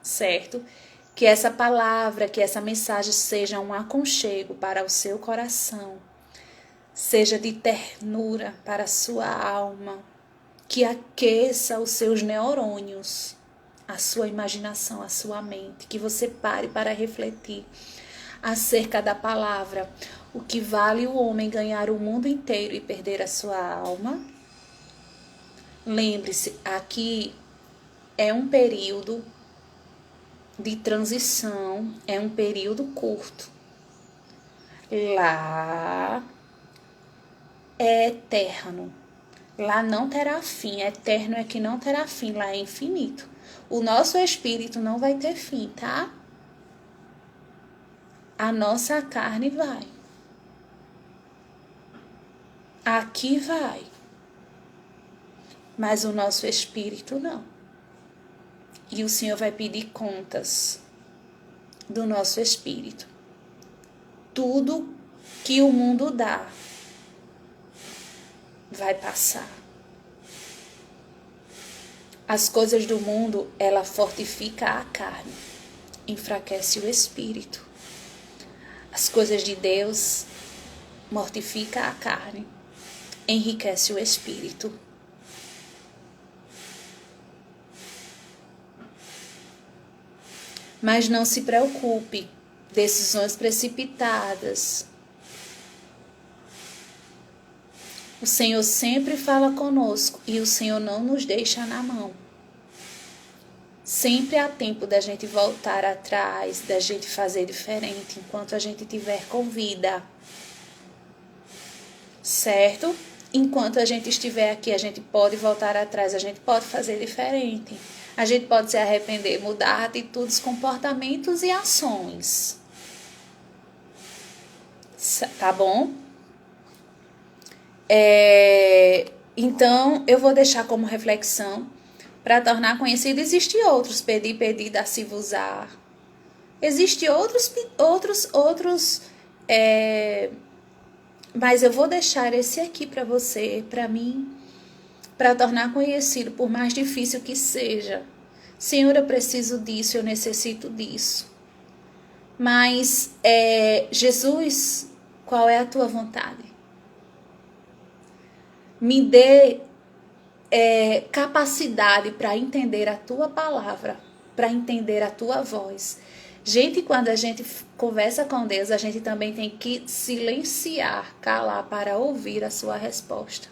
Certo? Que essa palavra, que essa mensagem seja um aconchego para o seu coração. Seja de ternura para a sua alma. Que aqueça os seus neurônios, a sua imaginação, a sua mente. Que você pare para refletir acerca da palavra. O que vale o homem ganhar o mundo inteiro e perder a sua alma? Lembre-se, aqui é um período de transição, é um período curto. Lá é eterno. Lá não terá fim. Eterno é que não terá fim. Lá é infinito. O nosso espírito não vai ter fim, tá? A nossa carne vai. Aqui vai. Mas o nosso espírito não. E o Senhor vai pedir contas do nosso espírito. Tudo que o mundo dá vai passar. As coisas do mundo, ela fortifica a carne. enfraquece o espírito. As coisas de Deus mortifica a carne, enriquece o espírito. Mas não se preocupe, decisões precipitadas. O Senhor sempre fala conosco e o Senhor não nos deixa na mão. Sempre há tempo da gente voltar atrás, da gente fazer diferente enquanto a gente tiver com vida. Certo? Enquanto a gente estiver aqui, a gente pode voltar atrás, a gente pode fazer diferente. A gente pode se arrepender, mudar atitudes, comportamentos e ações. Tá bom? Então, eu vou deixar como reflexão, para tornar conhecido, existe outros, pedir, dar-se-vos-á. Existe outros, mas eu vou deixar esse aqui para você, para mim, para tornar conhecido, por mais difícil que seja. Senhor, eu preciso disso, eu necessito disso. Mas, Jesus, qual é a tua vontade? Me dê capacidade para entender a tua palavra, para entender a tua voz. Gente, quando a gente conversa com Deus, a gente também tem que silenciar, calar para ouvir a sua resposta.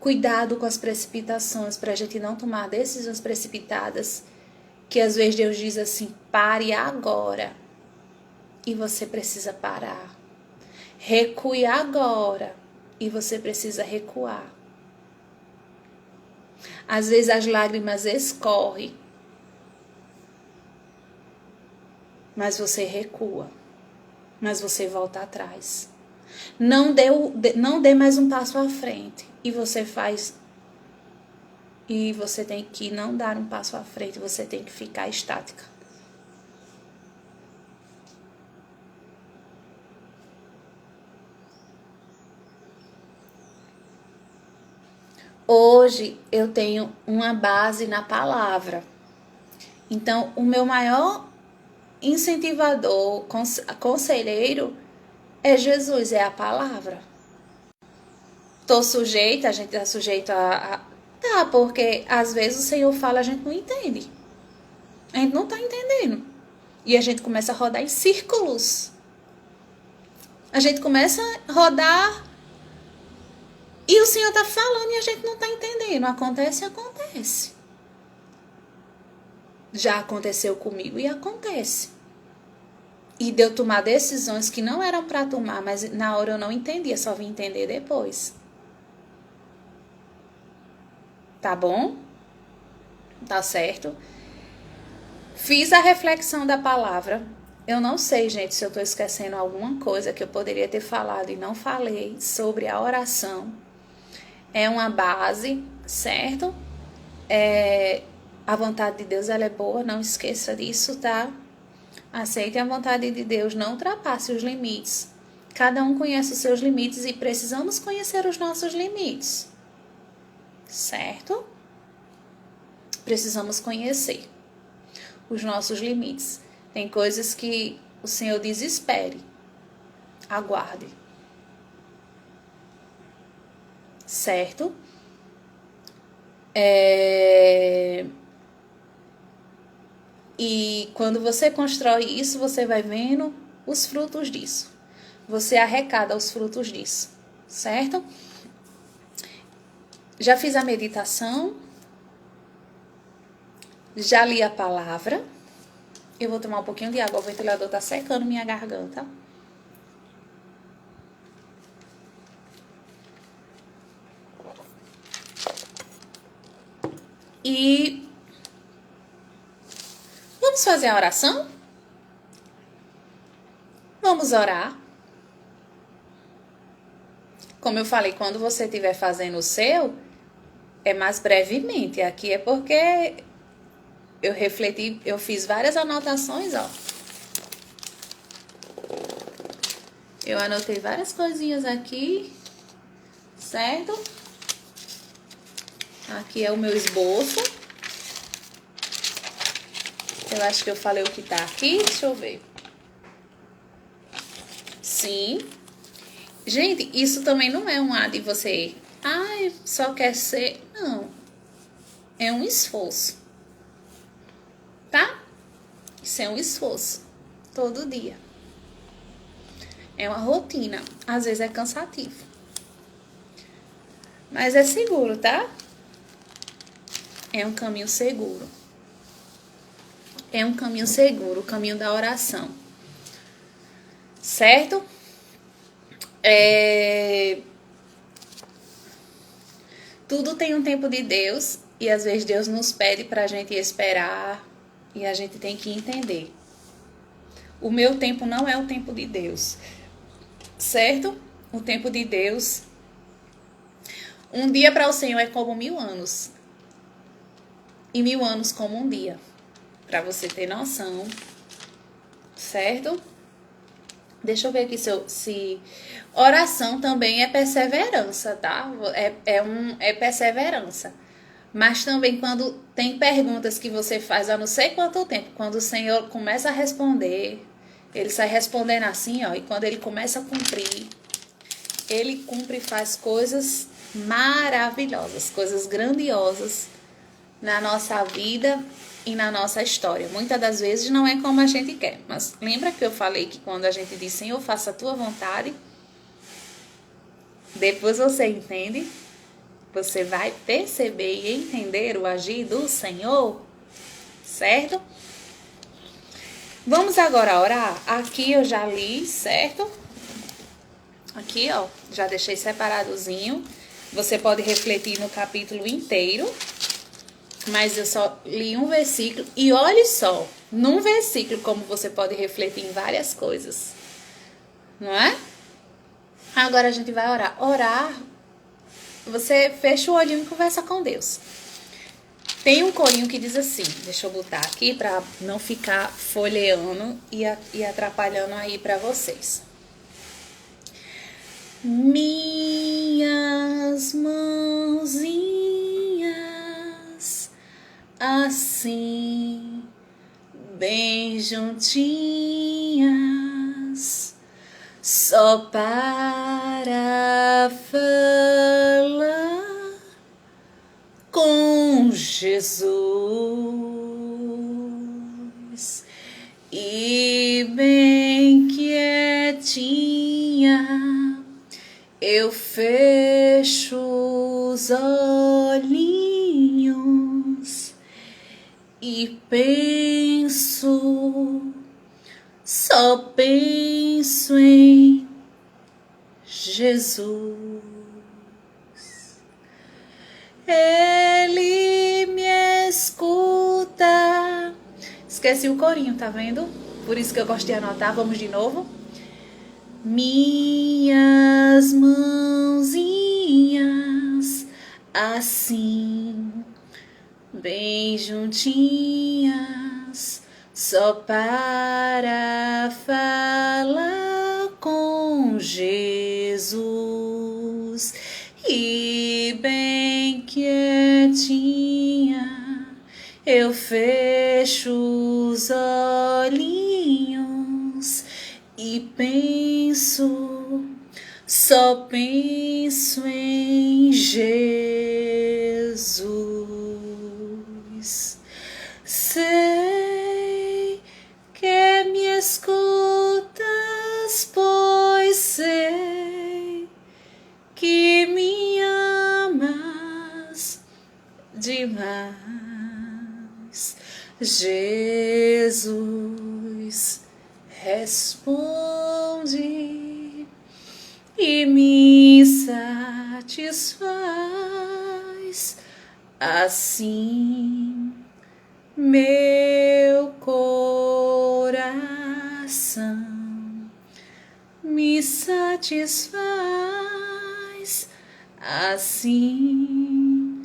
Cuidado com as precipitações, para a gente não tomar decisões precipitadas, que às vezes Deus diz assim, pare agora. E você precisa parar. Recue agora. E você precisa recuar. Às vezes as lágrimas escorrem, mas você recua, mas você volta atrás. Não dê mais um passo à frente e você tem que não dar um passo à frente, você tem que ficar estática. Hoje eu tenho uma base na palavra. Então, o meu maior incentivador, conselheiro, é Jesus, é a palavra. A gente tá sujeita Tá, porque às vezes o Senhor fala, a gente não entende. A gente não tá entendendo. E a gente começa a rodar em círculos. A gente começa a rodar e o Senhor tá falando e a gente não tá entendendo. Acontece. Já aconteceu comigo e acontece. E de eu tomar decisões que não eram para tomar, mas na hora eu não entendia, só vim entender depois. Tá bom? Tá certo? Fiz a reflexão da palavra. Eu não sei, gente, se eu tô esquecendo alguma coisa que eu poderia ter falado e não falei sobre a oração. É uma base, certo? A vontade de Deus, ela é boa, não esqueça disso, tá? Aceite a vontade de Deus, não ultrapasse os limites. Cada um conhece os seus limites e precisamos conhecer os nossos limites, certo? Precisamos conhecer os nossos limites. Tem coisas que o Senhor diz, espere, aguarde, certo? E quando você constrói isso, você vai vendo os frutos disso. Você arrecada os frutos disso, certo? Já fiz a meditação. Já li a palavra. Eu vou tomar um pouquinho de água, o ventilador tá secando minha garganta. E vamos fazer a oração? Vamos orar. Como eu falei, quando você estiver fazendo o seu, é mais brevemente. Aqui é porque eu refleti, eu fiz várias anotações, ó. Eu anotei várias coisinhas aqui, certo? Aqui é o meu esboço. Eu acho que eu falei o que tá aqui. Deixa eu ver. Sim. Gente, isso também não é um ar de você... Ai, só quer ser... Não. É um esforço. Tá? Isso é um esforço. Todo dia. É uma rotina. Às vezes é cansativo. Mas é seguro, tá? É um caminho seguro. É um caminho seguro, o caminho da oração. Certo? Tudo tem um tempo de Deus e às vezes Deus nos pede pra gente esperar e a gente tem que entender. O meu tempo não é o tempo de Deus. Certo? O tempo de Deus. Um dia para o Senhor é como 1000 anos. E 1000 anos como um dia. Para você ter noção. Certo? Deixa eu ver aqui se... Oração também é perseverança, tá? É perseverança. Mas também quando tem perguntas que você faz há não sei quanto tempo, quando o Senhor começa a responder, ele sai respondendo assim, ó. E quando ele começa a cumprir, ele cumpre e faz coisas maravilhosas, coisas grandiosas na nossa vida e na nossa história. Muitas das vezes não é como a gente quer, mas lembra que eu falei que quando a gente diz Senhor, faça a tua vontade, depois você entende, você vai perceber e entender o agir do Senhor, certo? Vamos agora orar. Aqui eu já li, certo? Aqui, ó, já deixei separadozinho. Você pode refletir no capítulo inteiro, mas eu só li um versículo. E olhe só, num versículo como você pode refletir em várias coisas, não é? Agora a gente vai orar. Orar, você fecha o olhinho e conversa com Deus. Tem um corinho que diz assim, deixa eu botar aqui para não ficar folheando e atrapalhando aí para vocês. Minhas mãozinhas assim, bem juntinhas, só para falar com Jesus e bem quietinha eu fecho os olhinhos e penso, só penso em Jesus. Ele me escuta. Esqueci o corinho, tá vendo? Por isso que eu gosto de anotar. Vamos de novo. Minhas mãozinhas assim, bem juntinhas, só para falar com Jesus e bem quietinha eu fecho os olhinhos e penso, só penso em Jesus. Sei que me escutas, pois sei que me amas demais. Jesus responde e me satisfaz. Assim, meu coração me satisfaz. Assim,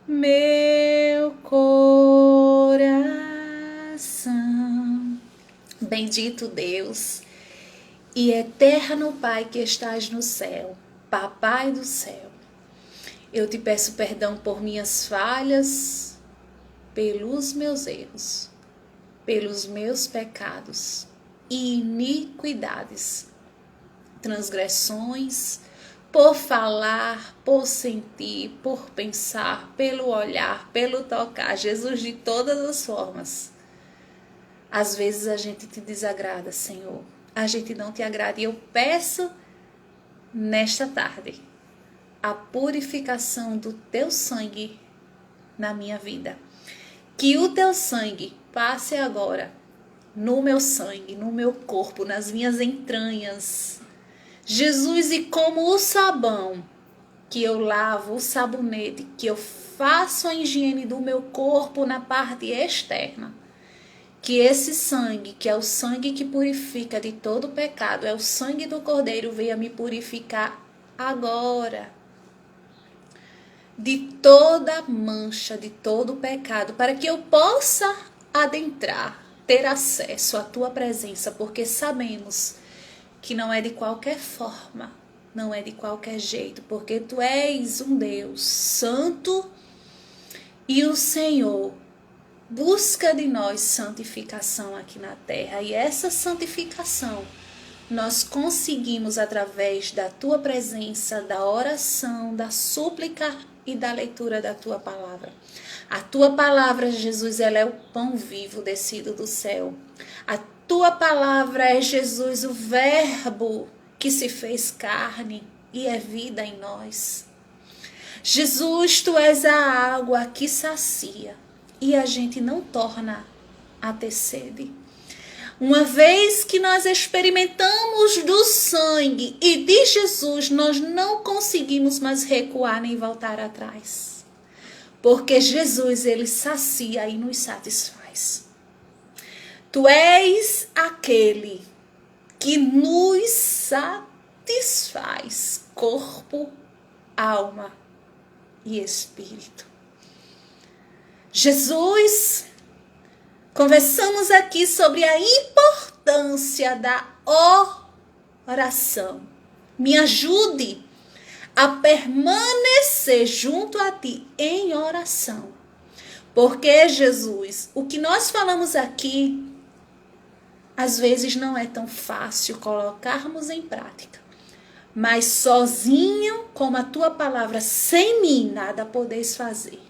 meu coração. Bendito Deus e eterno Pai que estás no céu, Papai do céu, eu te peço perdão por minhas falhas, pelos meus erros. pelos meus pecados e iniquidades, transgressões, por falar, por sentir, por pensar, pelo olhar, pelo tocar. Jesus, de todas as formas. Às vezes a gente te desagrada, Senhor. A gente não te agrada. E eu peço nesta tarde a purificação do teu sangue na minha vida. Que o teu sangue passe agora no meu sangue, no meu corpo, nas minhas entranhas. Jesus, e como o sabão que eu lavo, o sabonete, que eu faço a higiene do meu corpo na parte externa, que esse sangue, que é o sangue que purifica de todo pecado, é o sangue do Cordeiro, venha me purificar agora de toda mancha, de todo pecado, para que eu possa adentrar, ter acesso à tua presença, porque sabemos que não é de qualquer forma, não é de qualquer jeito, porque tu és um Deus santo e o Senhor busca de nós santificação aqui na terra. E essa santificação nós conseguimos através da tua presença, da oração, da súplica e da leitura da tua palavra. A tua palavra, Jesus, ela é o pão vivo descido do céu. A tua palavra é, Jesus, o verbo que se fez carne e é vida em nós. Jesus, tu és a água que sacia e a gente não torna a ter sede. Uma vez que nós experimentamos do sangue e de Jesus, nós não conseguimos mais recuar nem voltar atrás. Porque Jesus, ele sacia e nos satisfaz. Tu és aquele que nos satisfaz, corpo, alma e espírito. Jesus, conversamos aqui sobre a importância da oração. Me ajude a permanecer junto a ti em oração. Porque, Jesus, o que nós falamos aqui, às vezes não é tão fácil colocarmos em prática. Mas sozinho, como a tua palavra, sem mim, nada podeis fazer.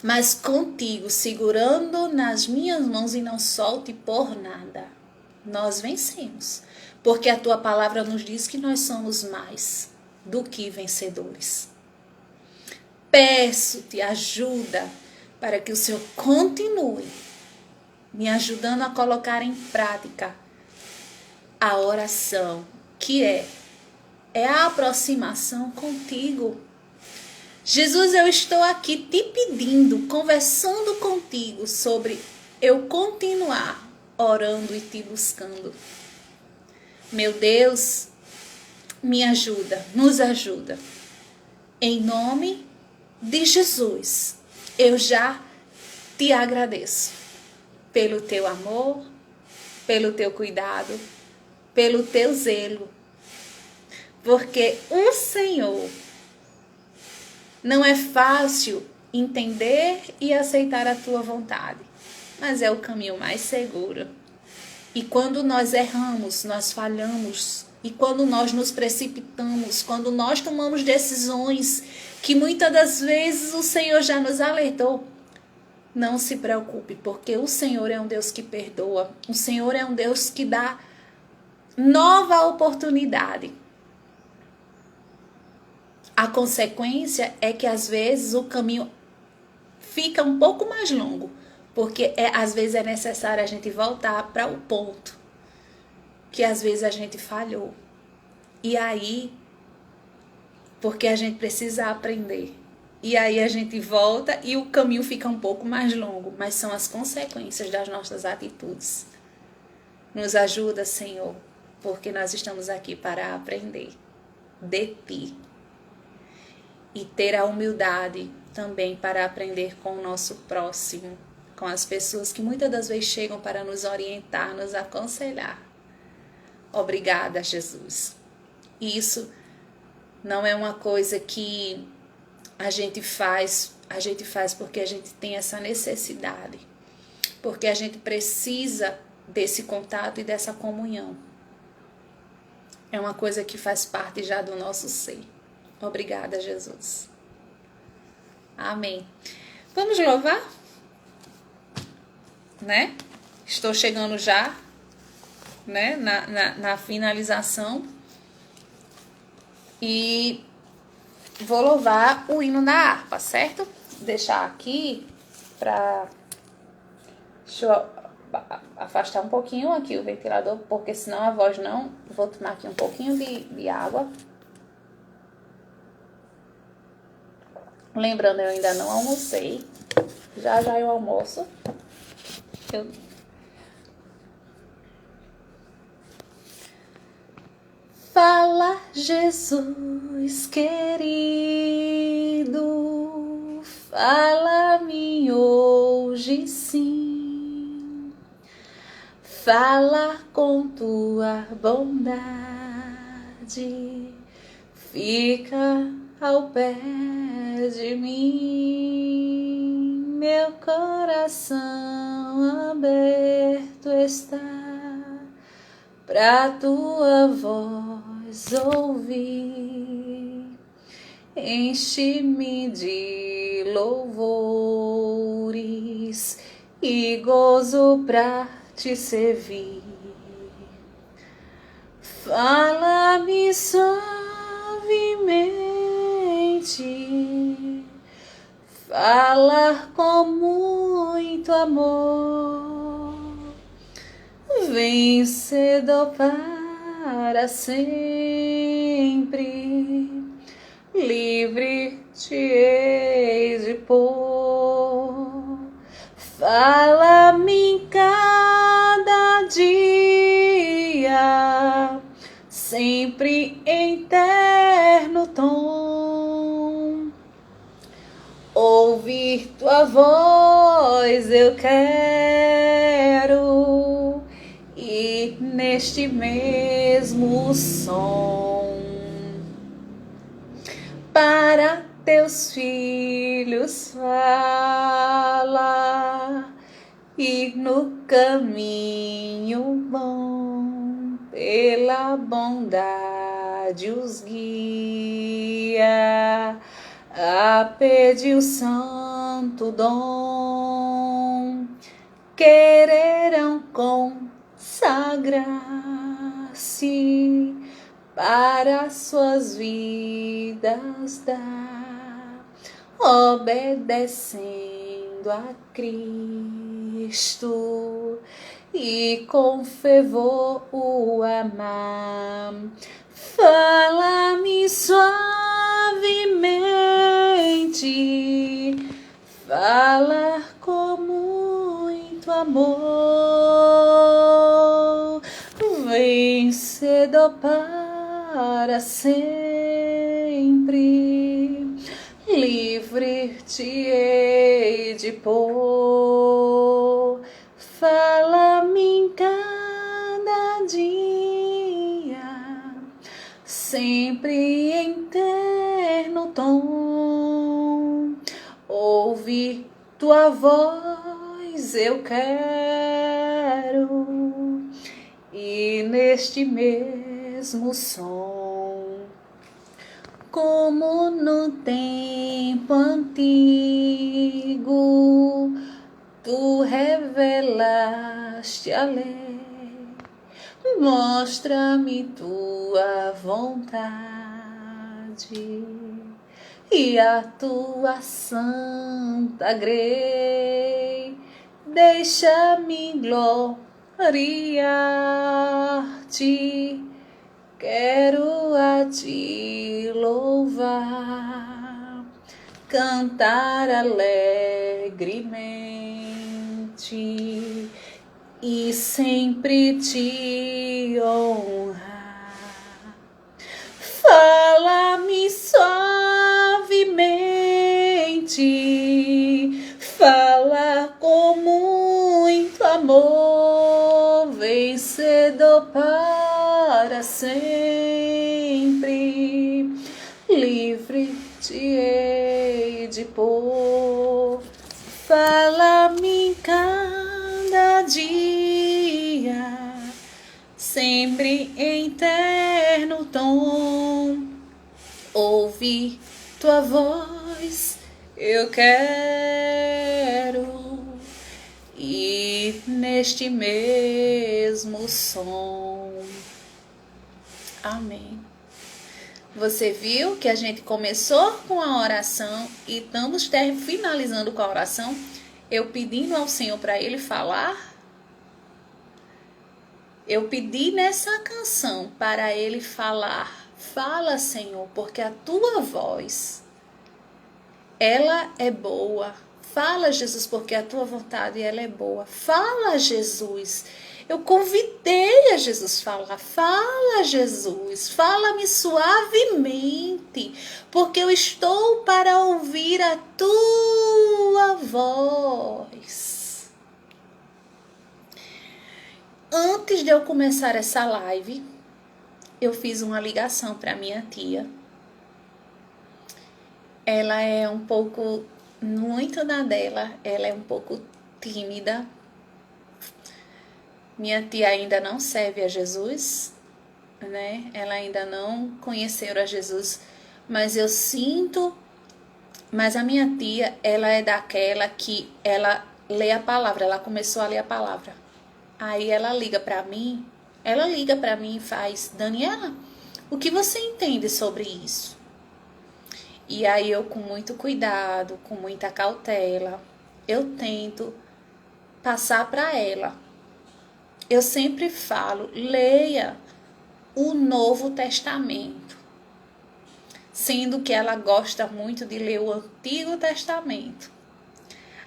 Mas contigo, segurando nas minhas mãos e não solte por nada, nós vencemos. Porque a tua palavra nos diz que nós somos mais do que vencedores. Peço-te ajuda para que o Senhor continue me ajudando a colocar em prática a oração, que é a aproximação contigo. Jesus, eu estou aqui te pedindo, conversando contigo sobre eu continuar orando e te buscando. Meu Deus, me ajuda, nos ajuda. Em nome de Jesus, eu já te agradeço pelo teu amor, pelo teu cuidado, pelo teu zelo. Porque o Senhor não é fácil entender e aceitar a tua vontade, mas é o caminho mais seguro. E quando nós erramos, nós falhamos. E quando nós nos precipitamos, quando nós tomamos decisões que muitas das vezes o Senhor já nos alertou, não se preocupe, porque o Senhor é um Deus que perdoa. O Senhor é um Deus que dá nova oportunidade. A consequência é que às vezes o caminho fica um pouco mais longo, porque às vezes é necessário a gente voltar para o ponto que às vezes a gente falhou. E aí, porque a gente precisa aprender. E aí a gente volta e o caminho fica um pouco mais longo, mas são as consequências das nossas atitudes. Nos ajuda, Senhor, porque nós estamos aqui para aprender de Ti. E ter a humildade também para aprender com o nosso próximo, com as pessoas que muitas das vezes chegam para nos orientar, nos aconselhar. Obrigada, Jesus. Isso não é uma coisa que a gente faz porque a gente tem essa necessidade. porque a gente precisa desse contato e dessa comunhão. É uma coisa que faz parte já do nosso ser. Obrigada, Jesus. Amém. Vamos louvar? Né? Estou chegando já, né, na finalização. E vou louvar o hino da harpa, certo? Deixar aqui para... Deixa eu afastar um pouquinho aqui o ventilador, porque senão a voz não... Vou tomar aqui um pouquinho de água. Lembrando, eu ainda não almocei. Já eu almoço. Fala, Jesus querido, fala-me hoje sim. Fala com tua bondade, fica ao pé de mim. Meu coração aberto está pra tua voz ouvir. Enche-me de louvores e gozo pra te servir. Fala-me suavemente, fala com muito amor, vencedor para sempre, livre te hei de pôr. Fala-me em cada dia, sempre em terno tom. Ouvir tua voz eu quero, e neste mesmo som para teus filhos fala, e no caminho bom pela bondade os guia a pedir o santo dom. Quererão consagrar-se para suas vidas dar, obedecendo a Cristo e com fervor o amar. Fala-me suavemente, fala com muito amor, vencedor para sempre, livre te hei de pôr. Fala-me em cada dia, sempre em terno tom. Ouvir tua voz eu quero, e neste mesmo som, como no tempo antigo, tu revelaste a lei. Mostra-me tua vontade e a tua santa grei. Deixa-me gloriar-te, quero a ti louvar, cantar alegremente e sempre te honrar. Fala-me suavemente, fala com muito amor, vencedor para sempre, livre te hei de pôr. Fala-me em cada tom, ouvir tua voz, eu quero ir neste mesmo som. Amém. Você viu que a gente começou com a oração e estamos finalizando com a oração, eu pedindo ao Senhor para Ele falar. Eu pedi nessa canção para Ele falar. Fala, Senhor, porque a tua voz, ela é boa. Fala, Jesus, porque a tua vontade, ela é boa. Fala, Jesus. Eu convidei a Jesus falar. Fala, Jesus. Fala-me suavemente, porque eu estou para ouvir a tua voz. Antes de eu começar essa live, eu fiz uma ligação para minha tia. Ela é um pouco, muito na dela, ela é um pouco tímida. Minha tia ainda não serve a Jesus, né? Ela ainda não conheceu a Jesus, mas eu sinto. Mas a minha tia, ela é daquela que ela lê a palavra, ela começou a ler a palavra. Aí ela liga para mim e faz: Daniela, o que você entende sobre isso? E aí eu, com muito cuidado, com muita cautela, eu tento passar para ela. Eu sempre falo: leia o Novo Testamento, sendo que ela gosta muito de ler o Antigo Testamento.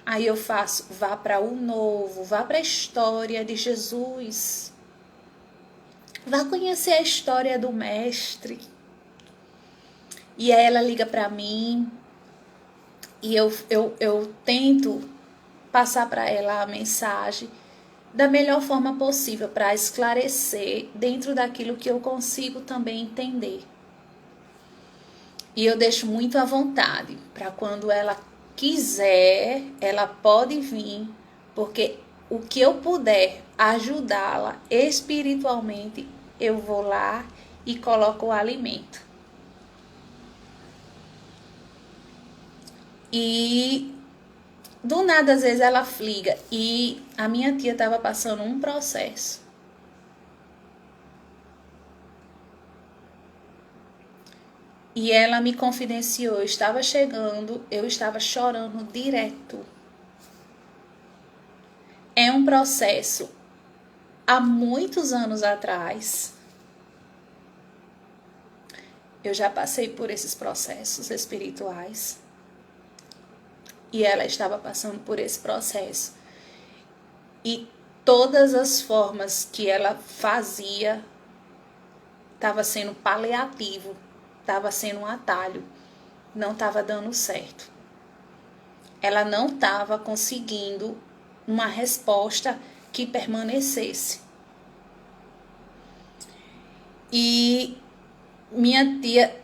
Aí eu faço: vá para o Novo, vá para a história de Jesus, vá conhecer a história do Mestre. E aí ela liga para mim e eu tento passar para ela a mensagem da melhor forma possível, para esclarecer dentro daquilo que eu consigo também entender. E eu deixo muito à vontade, para quando ela quiser, ela pode vir, porque o que eu puder ajudá-la espiritualmente, eu vou lá e coloco o alimento. E do nada, às vezes ela liga, e a minha tia estava passando um processo. E ela me confidenciou, eu estava chegando, eu estava chorando direto. É um processo há muitos anos atrás. Eu já passei por esses processos espirituais. E ela estava passando por esse processo. E todas as formas que ela fazia estava sendo paliativo, estava sendo um atalho, não estava dando certo. Ela não estava conseguindo uma resposta que permanecesse. E minha tia,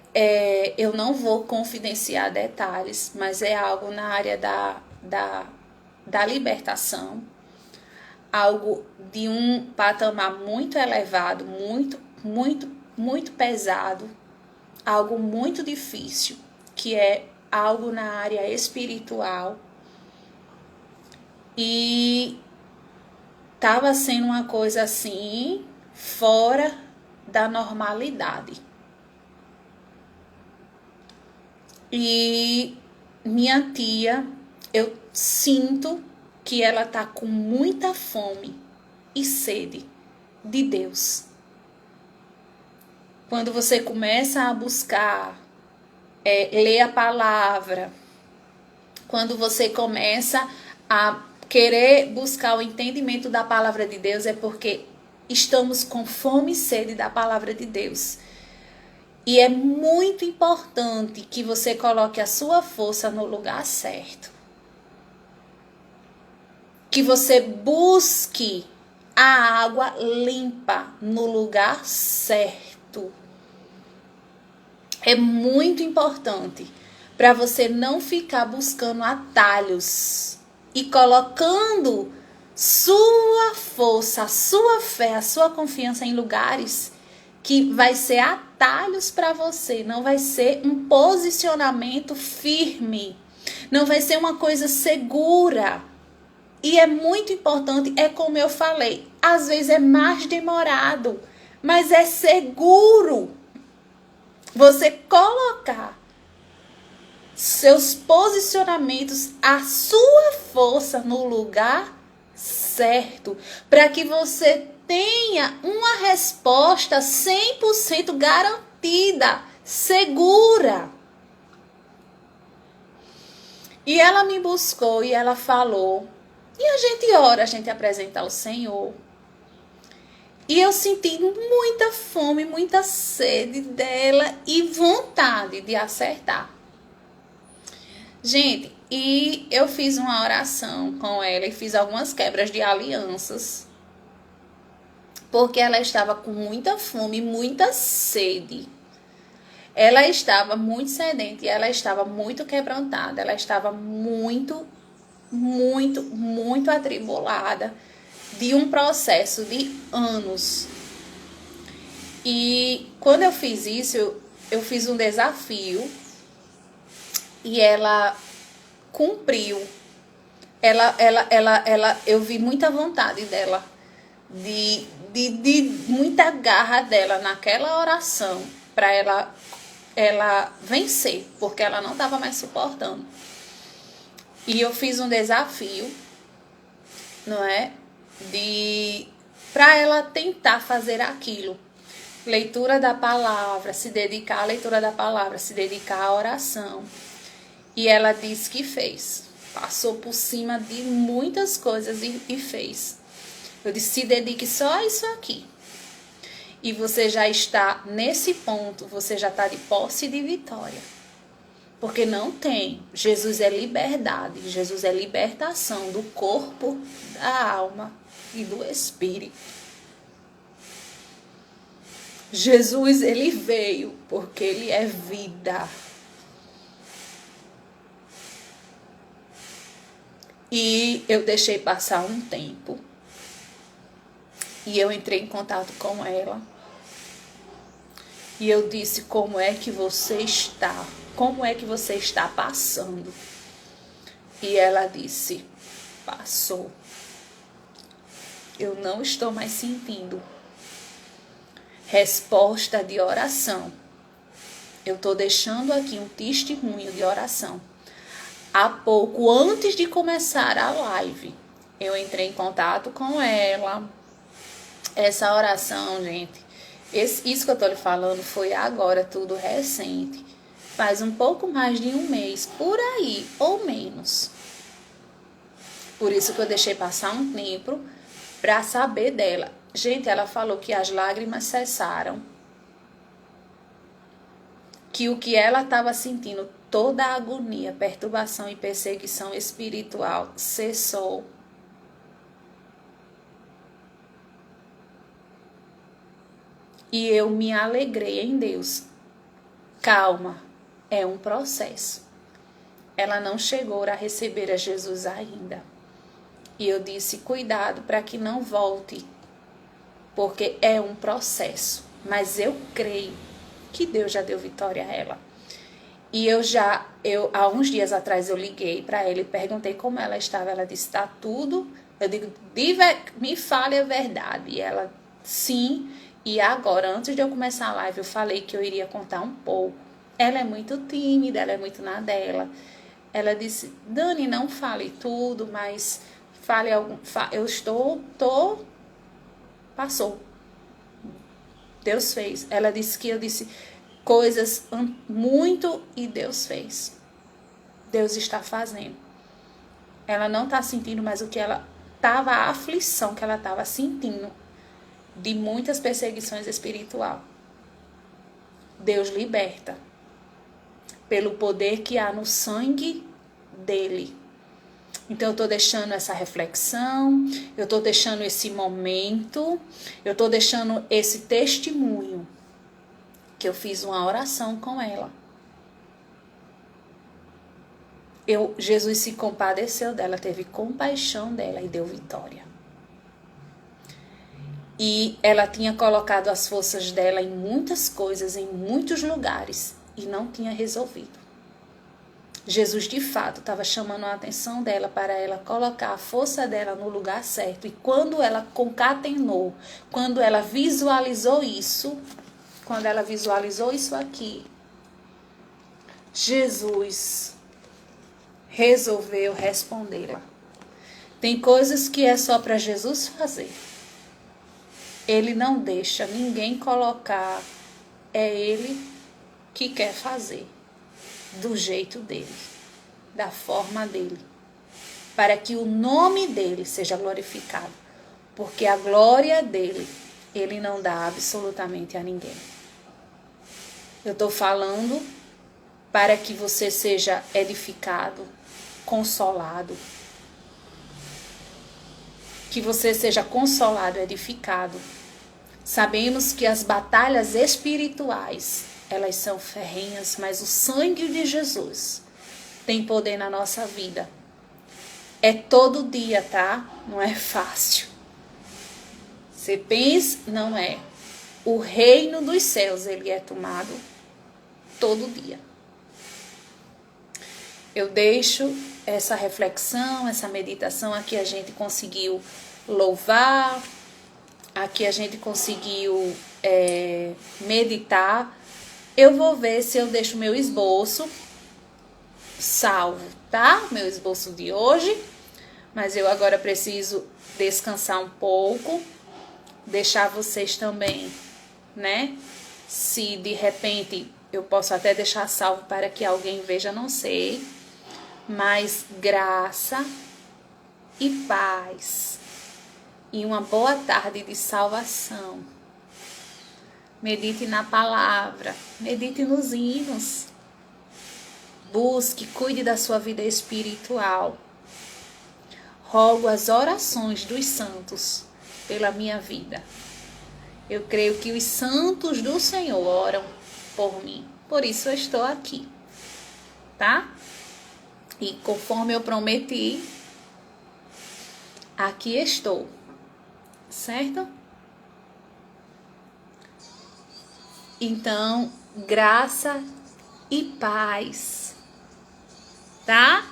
eu não vou confidenciar detalhes, mas é algo na área da libertação, algo de um patamar muito elevado, muito pesado, algo muito difícil, que é algo na área espiritual. E estava sendo uma coisa assim, fora da normalidade. E minha tia, eu sinto que ela tá com muita fome e sede de Deus. Quando você começa a buscar, ler a palavra, quando você começa a querer buscar o entendimento da palavra de Deus, é porque estamos com fome e sede da palavra de Deus. E é muito importante que você coloque a sua força no lugar certo. Que você busque a água limpa no lugar certo. É muito importante para você não ficar buscando atalhos e colocando sua força, a sua fé, a sua confiança em lugares que vai ser atalhos para você, não vai ser um posicionamento firme, não vai ser uma coisa segura. E é muito importante, é como eu falei, às vezes é mais demorado, mas é seguro você colocar seus posicionamentos, a sua força no lugar certo, para que você tenha uma resposta 100% garantida, segura. E ela me buscou e ela falou, e a gente ora, a gente apresenta ao Senhor. E eu senti muita fome, muita sede dela e vontade de acertar. Gente, e eu fiz uma oração com ela e fiz algumas quebras de alianças. Porque ela estava com muita fome, muita sede. Ela estava muito sedenta e ela estava muito quebrantada. Ela estava muito atribulada de um processo de anos. E quando eu fiz isso, eu fiz um desafio e ela cumpriu. Eu vi muita vontade dela, de muita garra dela naquela oração para ela vencer, porque ela não estava mais suportando. E eu fiz um desafio, não é? Para ela tentar fazer aquilo. Leitura da palavra, se dedicar à leitura da palavra, se dedicar à oração. E ela disse que fez. Passou por cima de muitas coisas e fez. Eu disse, se dedique só a isso aqui. E você já está nesse ponto, você já está de posse de vitória. Porque não tem. Jesus é liberdade, Jesus é libertação do corpo, da alma e do espírito. Jesus, ele veio porque ele é vida. E eu deixei passar um tempo. E eu entrei em contato com ela. E eu disse, como é que você está? Como é que você está passando? E ela disse, passou. Eu não estou mais sentindo resposta de oração. Eu estou deixando aqui um testemunho de oração. Há pouco, antes de começar a live, eu entrei em contato com ela. Essa oração, gente, isso que eu estou lhe falando foi agora, tudo recente. Faz um pouco mais de um mês, por aí, ou menos. Por isso que eu deixei passar um tempo para saber dela. Gente, ela falou que as lágrimas cessaram. Que o que ela estava sentindo, toda a agonia, perturbação e perseguição espiritual cessou. E eu me alegrei em Deus. Calma, é um processo. Ela não chegou a receber a Jesus ainda. E eu disse, cuidado para que não volte, porque é um processo. Mas eu creio que Deus já deu vitória a ela. E há uns dias atrás eu liguei para ela e perguntei como ela estava. Ela disse, está tudo. Eu digo, me fale a verdade. E ela, sim. E agora, antes de eu começar a live, eu falei que eu iria contar um pouco. Ela é muito tímida, ela é muito na dela. Ela disse, Dani, não fale tudo, mas fale algum. Eu passou. Deus fez. Ela disse que eu disse coisas muito e Deus fez. Deus está fazendo. Ela não está sentindo mais o que ela estava, a aflição que ela estava sentindo de muitas perseguições espirituais. Deus liberta pelo poder que há no sangue dele. Então eu estou deixando essa reflexão, eu estou deixando esse momento, eu estou deixando esse testemunho, que eu fiz uma oração com ela. Jesus se compadeceu dela, teve compaixão dela e deu vitória. E ela tinha colocado as forças dela em muitas coisas, em muitos lugares, e não tinha resolvido. Jesus, de fato, estava chamando a atenção dela para ela colocar a força dela no lugar certo. E quando ela concatenou, quando ela visualizou isso aqui, Jesus resolveu respondê-la. Tem coisas que é só para Jesus fazer. Ele não deixa ninguém colocar, é ele que quer fazer, do jeito dele, da forma dele, para que o nome dele seja glorificado, porque a glória dele, ele não dá absolutamente a ninguém. Eu estou falando para que você seja edificado, consolado, que você seja consolado, edificado. Sabemos que as batalhas espirituais, elas são ferrenhas, mas o sangue de Jesus tem poder na nossa vida. É todo dia, tá? Não é fácil. Você pensa, não é. O reino dos céus, ele é tomado todo dia. Eu deixo essa reflexão, essa meditação, aqui a gente conseguiu louvar, aqui a gente conseguiu meditar. Eu vou ver se eu deixo meu esboço salvo, tá? Meu esboço de hoje. Mas eu agora preciso descansar um pouco, deixar vocês também, né? Se de repente eu posso até deixar salvo para que alguém veja, não sei. Mas graça e paz e uma boa tarde de salvação. Medite na palavra, medite nos hinos. Busque, cuide da sua vida espiritual. Rogo as orações dos santos pela minha vida. Eu creio que os santos do Senhor oram por mim. Por isso eu estou aqui, tá? E conforme eu prometi, aqui estou, certo? Então, graça e paz, tá?